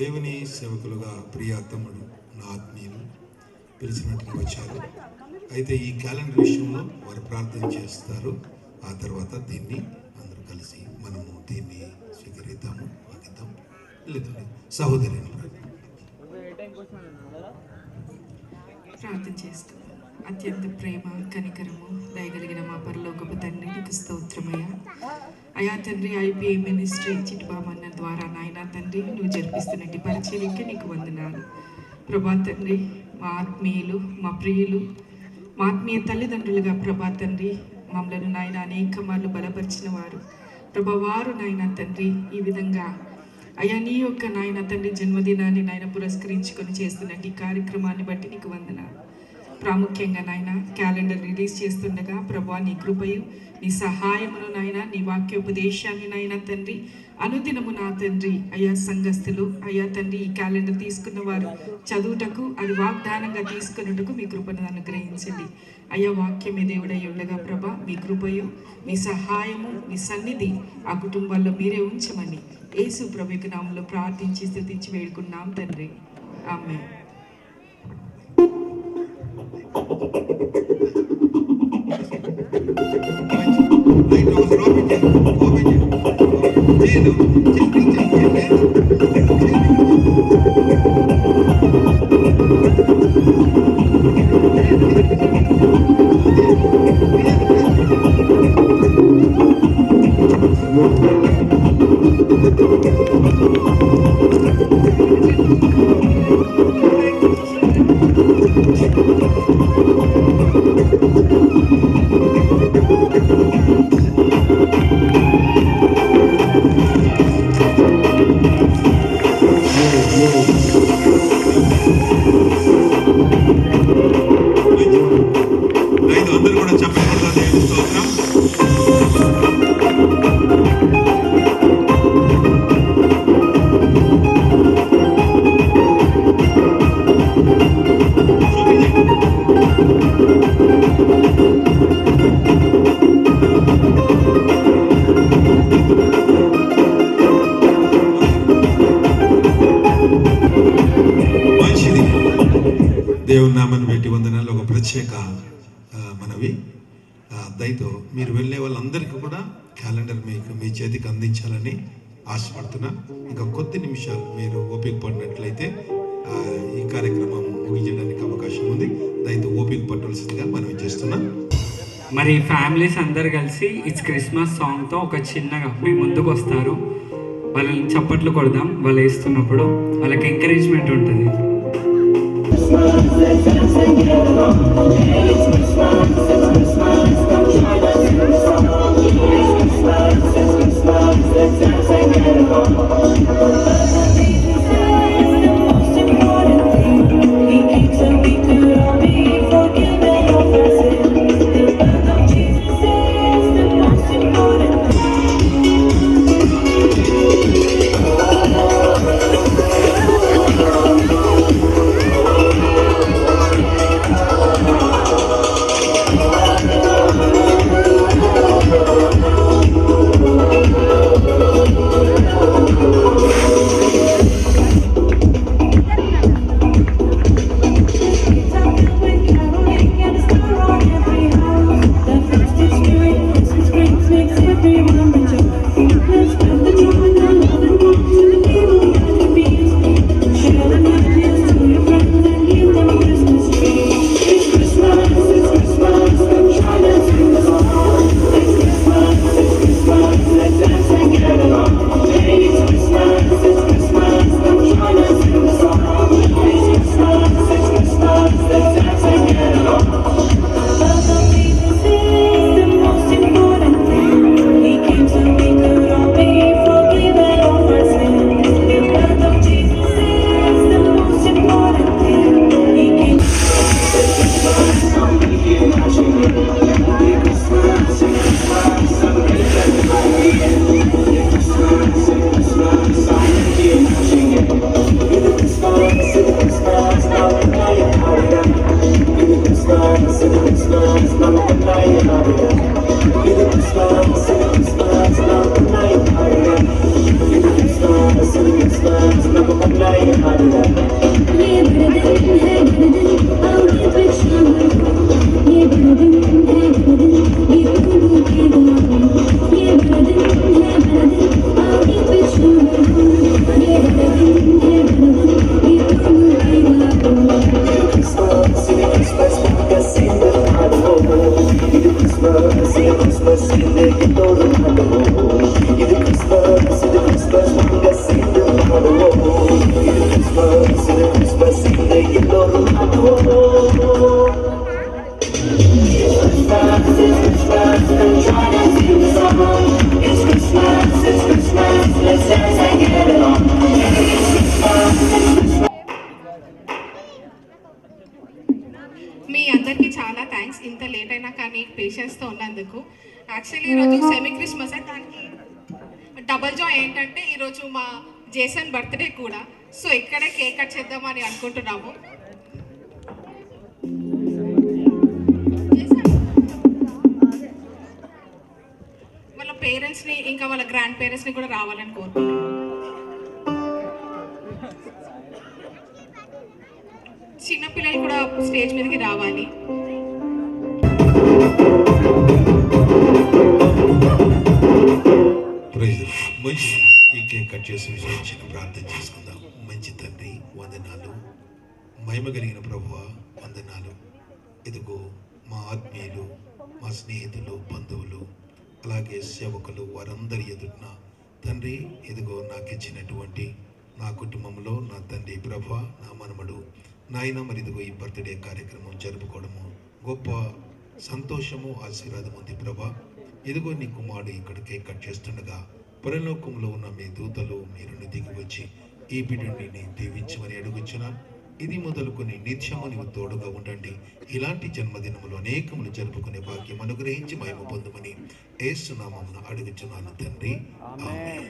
దేవుని సేవకులుగా ప్రియ తమ్ముడు, నా ఆత్మీయులు పిలిచినట్టుగా వచ్చారు. అయితే ఈ క్యాలెండర్ విషయంలో వారు ప్రార్థన చేస్తారు. ఆ తర్వాత దీన్ని అందరూ కలిసి మనము దీన్ని స్వీకరిద్దాము, వాగిద్దాం. సహోదరి ప్రార్థన చేస్తాం. అత్యంత ప్రేమ, కనికరము, దయగలిగిన మా పరలోకపు తండ్రి, నీకు స్తోత్రమయ్యా. అయా తండ్రి, ఐపీఏ మినిస్ట్రీ చిట్టుబామన్న ద్వారా నాయన తండ్రి నువ్వు జరిపిస్తున్నట్టు పరిచర్యకి నీకు వందనాలు ప్రభా తండ్రి. మా ఆత్మీయులు, మా ప్రియులు, మా ఆత్మీయ తల్లిదండ్రులుగా ప్రభా తండ్రి మమ్మలను నాయన అనేక మార్లు బలపరిచిన వారు ప్రభా, వారు నాయన తండ్రి ఈ విధంగా అయ్యా నీ యొక్క నాయన తండ్రి జన్మదినాన్ని నాయన పురస్కరించుకొని చేస్తున్నట్టు ఈ కార్యక్రమాన్ని బట్టి నీకు వందనాలు. ప్రాముఖ్యంగా నాయన క్యాలెండర్ రిలీజ్ చేస్తుండగా ప్రభా నీ కృపయు, నీ సహాయమును నాయన, నీ వాక్యోపదేశాన్ని నాయన తండ్రి అనుదినము నా తండ్రి అయ్యా సంఘస్థులు అయ్యా తండ్రి ఈ క్యాలెండర్ తీసుకున్న వారు చదువుటకు, అది వాగ్దానంగా తీసుకున్నట్టుకు మీ కృపను అనుగ్రహించండి అయ్యా. వాక్యమే దేవుడై ఉండగా ప్రభా మీ కృపయు, మీ సహాయము, మీ సన్నిధి ఆ కుటుంబాల్లో మీరే ఉంచమని యేసు ప్రభువుకి నామములో ప్రార్థించి స్తుతించి వేడుకున్నాం తండ్రి. ఆమేన్. అందరూ కూడా చెప్పకూడదు. స్తోత్రం. మంచిది. దేవుని నామాన్ని పెట్టి వందనాలు. ఒక ప్రత్యేక మనవి, దయతో మీరు వెళ్ళే వాళ్ళందరికీ కూడా క్యాలెండర్ మీకు మీ చేతికి అందించాలని ఆశపడుతున్నా. ఇంకా కొద్ది నిమిషాలు మీరు ఓపిక పడినట్లయితే ఈ కార్యక్రమం ముగించడానికి అవకాశం ఉంది. దయతో ఓపిక పట్టవలసిందిగా మనం చేస్తున్నాం. మరి ఫ్యామిలీస్ అందరు కలిసి ఇట్స్ క్రిస్మస్ సాంగ్తో ఒక చిన్నగా మీ ముందుకు వస్తారు. వాళ్ళని చప్పట్లు కొడదాం. వాళ్ళు వేస్తున్నప్పుడు వాళ్ళకి ఎంకరేజ్మెంట్ ఉంటుంది. మీ అందరికీ చాలా థ్యాంక్స్ ఇంత లేట్ అయినా కానీ పేషెన్స్తో ఉన్నందుకు. యాక్చువల్లీ ఈరోజు సెమీ క్రిస్మస్ దానికి డబల్ జాయ్ ఏంటంటే ఈరోజు మా జేసన్ బర్త్డే కూడా. సో ఇక్కడే కేక్ కట్ చేద్దామని అనుకుంటున్నాము. వాళ్ళ పేరెంట్స్ని ఇంకా వాళ్ళ గ్రాండ్ పేరెంట్స్ని కూడా రావాలని కోరుకుంటున్నాము. చిన్నపిల్లలు కూడా స్టేజ్ మీదకి రావాలి. ఈ కేక్ కట్ చేసి చిన్న ప్రార్థన చేసుకుందాం. మంచి తండ్రి వందనాలు, మహిమ కలిగిన ప్రభువ వందనాలు. ఇదిగో మా ఆత్మీయులు, మా స్నేహితులు, బంధువులు, అలాగే సేవకులు వారందరి ఎదుట తండ్రి ఇదిగో నాకు ఇచ్చినటువంటి నా కుటుంబంలో నా తండ్రి ప్రభా, నా మనమడు నాయన మరి ఇదిగో ఈ బర్త్డే కార్యక్రమం జరుపుకోవడము గొప్ప సంతోషము, ఆశీర్వాదం ఉంది ప్రభా. ఇదిగో నీ కుమారుడు ఇక్కడ కేక్ కట్ చేస్తుండగా పరలోకంలో ఉన్న మీ దూతలు మీరు దిగి వచ్చి ఈ బిడ్డని దీవించమని అడుగుచున్నాను. ఇది మొదలుకొని నిత్యము నీవు తోడుగా ఉండండి. ఇలాంటి జన్మదినములు అనేకములు జరుపుకునే భాగ్యం అనుగ్రహించి మహిమ పొందమని యేసు నామమున అడుగుచున్నాను తండ్రి, ఆమేన్.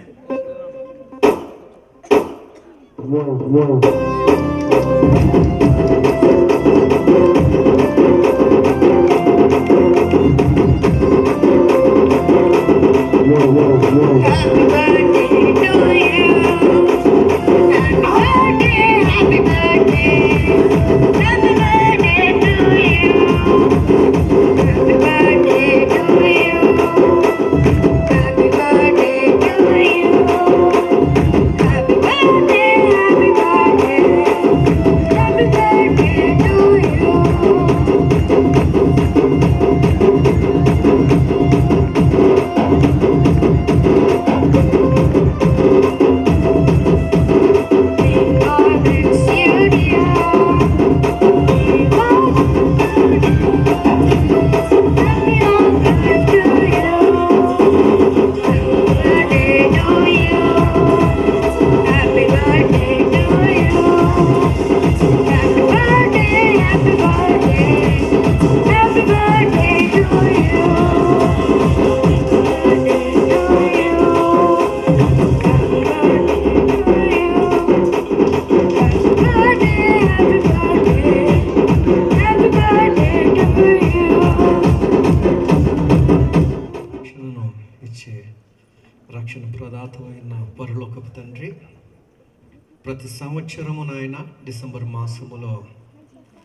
ప్రతి సంవత్సరము నాయన డిసెంబర్ మాసములో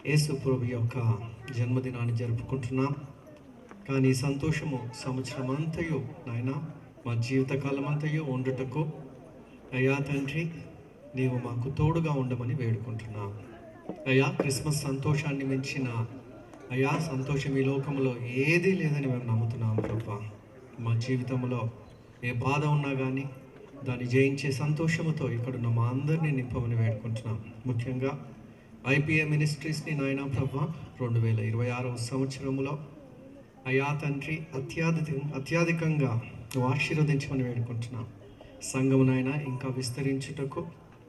యేసు ప్రభు యొక్క జన్మదినాన్ని జరుపుకుంటున్నాం. కానీ ఈ సంతోషము సంవత్సరం అంతయు నాయన మా జీవితకాలం అంతయు ఉండుటకు అయ్యా తండ్రి నీవు మాకు తోడుగా ఉండమని వేడుకుంటున్నాం. అయ్యా క్రిస్మస్ సంతోషాన్ని మించిన అయ్యా సంతోషం ఈ లోకంలో ఏదీ లేదని మేము నమ్ముతున్నాం ప్రభా. మా జీవితంలో ఏ బాధ ఉన్నా కానీ దాన్ని జయించే సంతోషముతో ఇక్కడున్న మా అందరినీ నింపమని వేడుకుంటున్నాం. ముఖ్యంగా ఐపీఏ మినిస్ట్రీస్ని నాయన ప్రభా 2026వ సంవత్సరంలో అయ్యా తండ్రి అత్యధికంగా నువ్వు ఆశీర్వదించమని వేడుకుంటున్నాం. సంఘము నాయన ఇంకా విస్తరించుటకు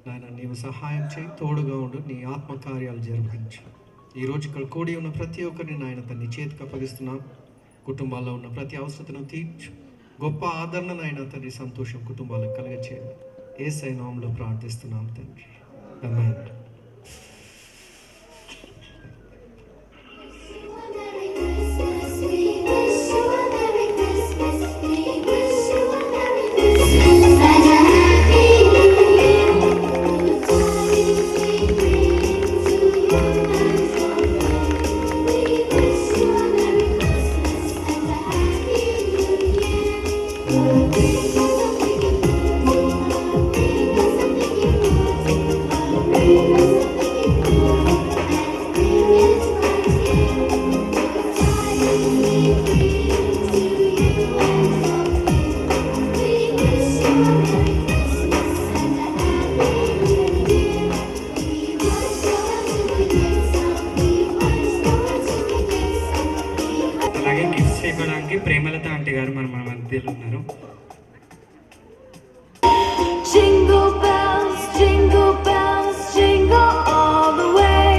నాయన నీవు సహాయం చేయి, తోడుగా ఉండు, నీ ఆత్మకార్యాలు జరిపించు. ఈరోజు ఇక్కడ కూడి ఉన్న ప్రతి ఒక్కరిని నాయన తన చేతికి అప్పగిస్తున్నాం. కుటుంబాల్లో ఉన్న ప్రతి అవసరతను తీర్చు. గొప్ప ఆదరణ నాయన తండ్రి సంతోషం కుటుంబాలకు కలిగచేయండి. యేసయ్య నామములో ప్రార్థిస్తున్నాం తండ్రి, ఆమేన్. అలాగే గిఫ్ట్స్ ఇవ్వడానికి ప్రేమలత ఆంటీ గారు మన మధ్యలో ఉన్నారు. Jingle bells, jingle all the way.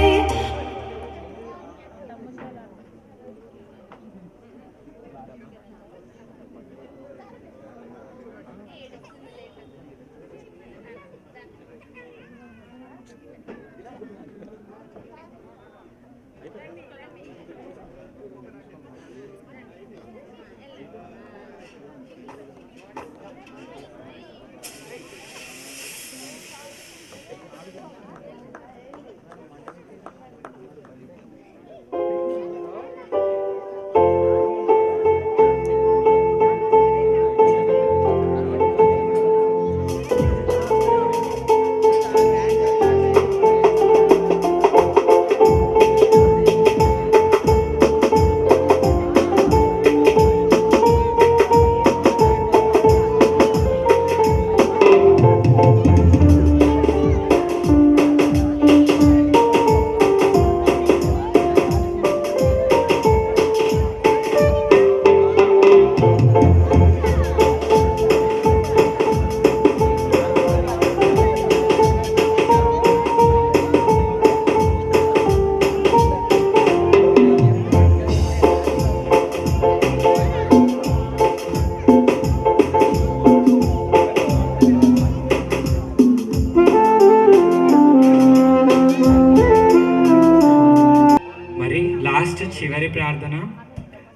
చివరి ప్రార్థన,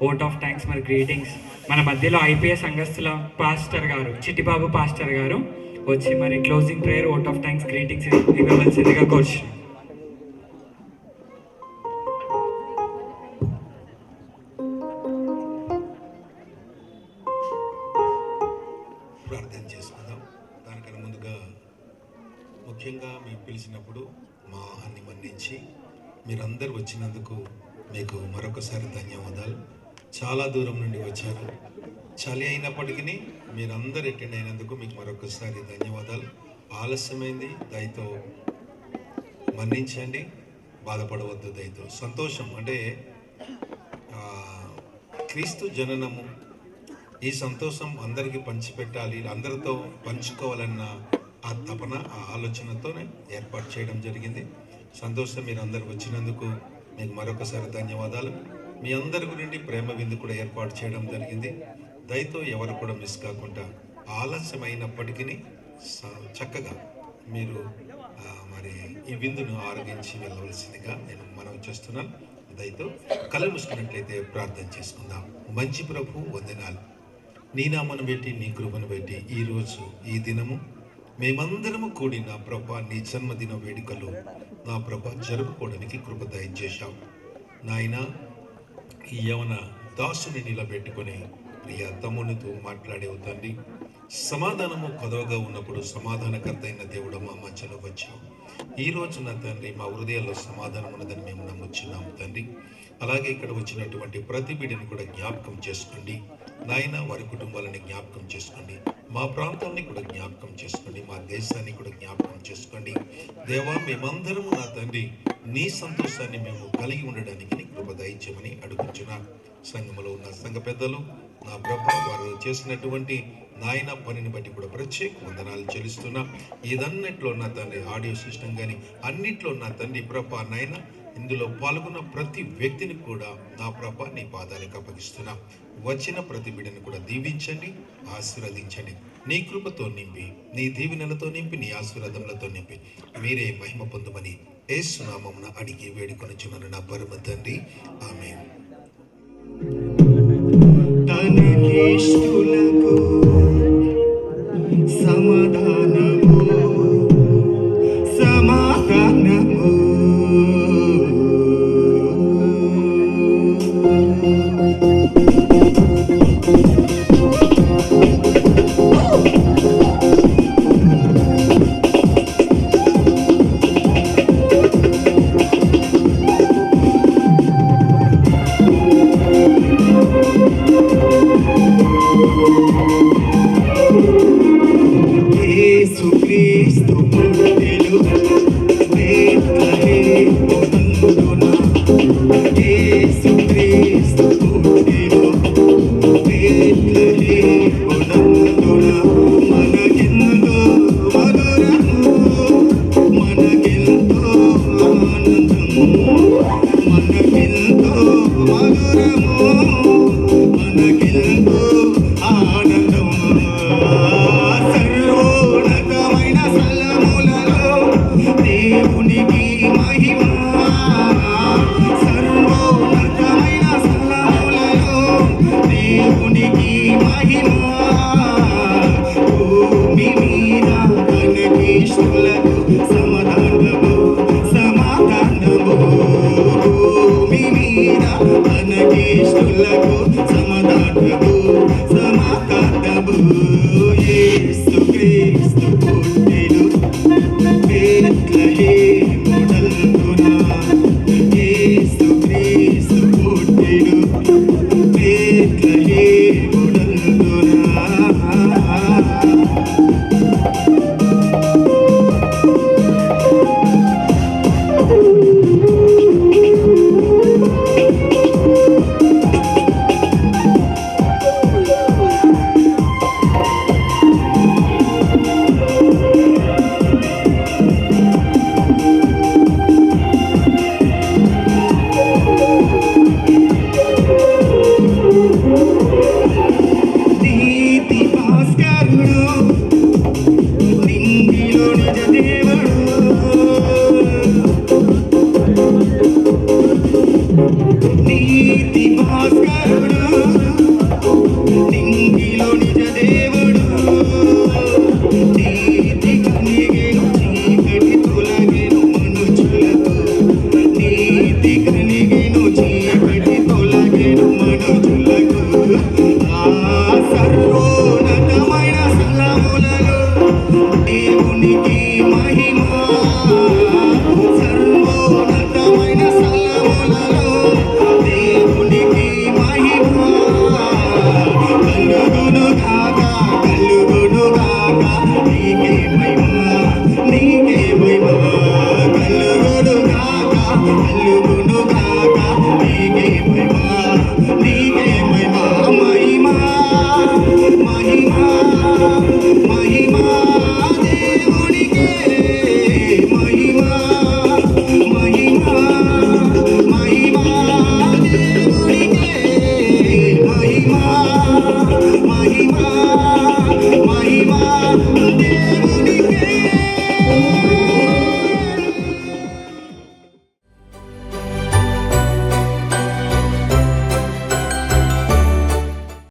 ఓట్ ఆఫ్ థ్యాంక్స్ మరి గ్రీటింగ్స్. మన మధ్యలో ఐపీఎస్ సంఘస్థుల పాస్టర్ గారు చిట్టిబాబు పాస్టర్ గారు వచ్చి మరి closing prayer, vote of thanks, greetings ఇవ్వవలసిందిగా కోరుచు. ప్రార్థన చేసుకుందాం. దానికన్నా ముందుగా ముఖ్యంగా మేము పిలిచినప్పుడు మా ఆహాన్ని మన్నించి మీరందరూ వచ్చినందుకు మీకు మరొకసారి ధన్యవాదాలు. చాలా దూరం నుండి వచ్చారు, చలి అయినప్పటికీ మీరందరూ అటెండ్ అయినందుకు మీకు మరొకసారి ధన్యవాదాలు. ఆలస్యమైంది, దయతో మన్నించండి, బాధపడవద్దు, దయతో. సంతోషం అంటే క్రీస్తు జననము, ఈ సంతోషం అందరికీ పంచిపెట్టాలి, అందరితో పంచుకోవాలన్న ఆ తపన, ఆ ఆలోచనతోనే ఏర్పాటు చేయడం జరిగింది. సంతోషం, మీరు అందరు వచ్చినందుకు మీకు మరొకసారి ధన్యవాదాలు. మీ అందరి గురించి ప్రేమ విందు కూడా ఏర్పాటు చేయడం జరిగింది. దయతో ఎవరు కూడా మిస్ కాకుండా ఆలస్యమైనప్పటికీ చక్కగా మీరు మరి ఈ విందును ఆరగించి వెళ్ళవలసిందిగా నేను మనవి చేస్తున్నాను. దయతో కళ్ళు మూసుకున్నట్లయితే ప్రార్థన చేసుకుందాం. మంచి ప్రభు, వందనాలు. నీ నామను పెట్టి, నీ కృపను పెట్టి ఈరోజు ఈ దినము మేమందరము కూడి నా ప్రభా నీ జన్మదిన వేడుకలు నా ప్రభా జరుపుకోవడానికి కృప దయచేశావు నాయన. ఈ యవన దాసుని నిలబెట్టుకొని ప్రియ తమ్మునితో మాట్లాడేవు తండ్రి. సమాధానము కొదవగా ఉన్నప్పుడు సమాధానకర్త అయిన దేవుడు మా మధ్యలో వచ్చావు. ఈ రోజు నా తండ్రి మా హృదయాల్లో సమాధానం ఉన్నదని మేము నమ్ముచున్నాము తండ్రి. అలాగే ఇక్కడ వచ్చినటువంటి ప్రతి బిడ్డని కూడా జ్ఞాపకం చేసుకోండి నాయన. వారి కుటుంబాలని జ్ఞాపకం చేసుకోండి, మా ప్రాంతాన్ని కూడా జ్ఞాపకం చేసుకోండి, మా దేశాన్ని కూడా జ్ఞాపకం చేసుకోండి దేవా. మేమందరము నా తండ్రి నీ సంతోషాన్ని మేము కలిగి ఉండడానికి నీ కృప దయచేయమని అడుగుచున్నాను. సంఘములో ఉన్న సంఘ పెద్దలు నా ప్రభా వారు చేసినటువంటి నాయన పనిని బట్టి కూడా ప్రత్యేక వందనాలు చెల్లిస్తున్నా. ఇదన్నిట్లో నా తండ్రి ఆడియో సిస్టమ్ కానీ అన్నిట్లో నా తండ్రి ప్రభా నాయన ఇందులో పాల్గొన్న ప్రతి వ్యక్తిని కూడా నా ప్రభా నీ పాదాలకు అప్పగిస్తున్నా. వచ్చిన ప్రతి బిడ్డను కూడా దీవించండి, ఆశీర్వదించండి. నీ కృపతో నింపి, నీ దీవెనలతో నింపి, నీ ఆశీర్వాదములతో నింపి మీరే మహిమ పొందమని యేసు నామమున అడిగి వేడుకొనుచున్నాను నా పరమ తండ్రి. ఆమేన్. తనకిష్టులకు సమాధానము సమాధానము యేసుక్రీస్తు పుట్టెను బేత్లెహేమునందున. యేసుక్రీస్తు పుట్టెను బేత్లెహేమునందున. మనకెంతో మధురము, మనకెంతో ఆనందము, మనకెంతో మధురము, మనకెంతో ఆనందము. సర్వోన్నతమైన స్థలములలో దేవునికి మహిమ. సర్వోన్నతమైన స్థలములలో దేవునికి మహిమ. భూమి మీద తనకిష్టులకు సమాధానము సమాధానము. భూమి మీద తనకిష్టులకు సమాధానము సమాధానము.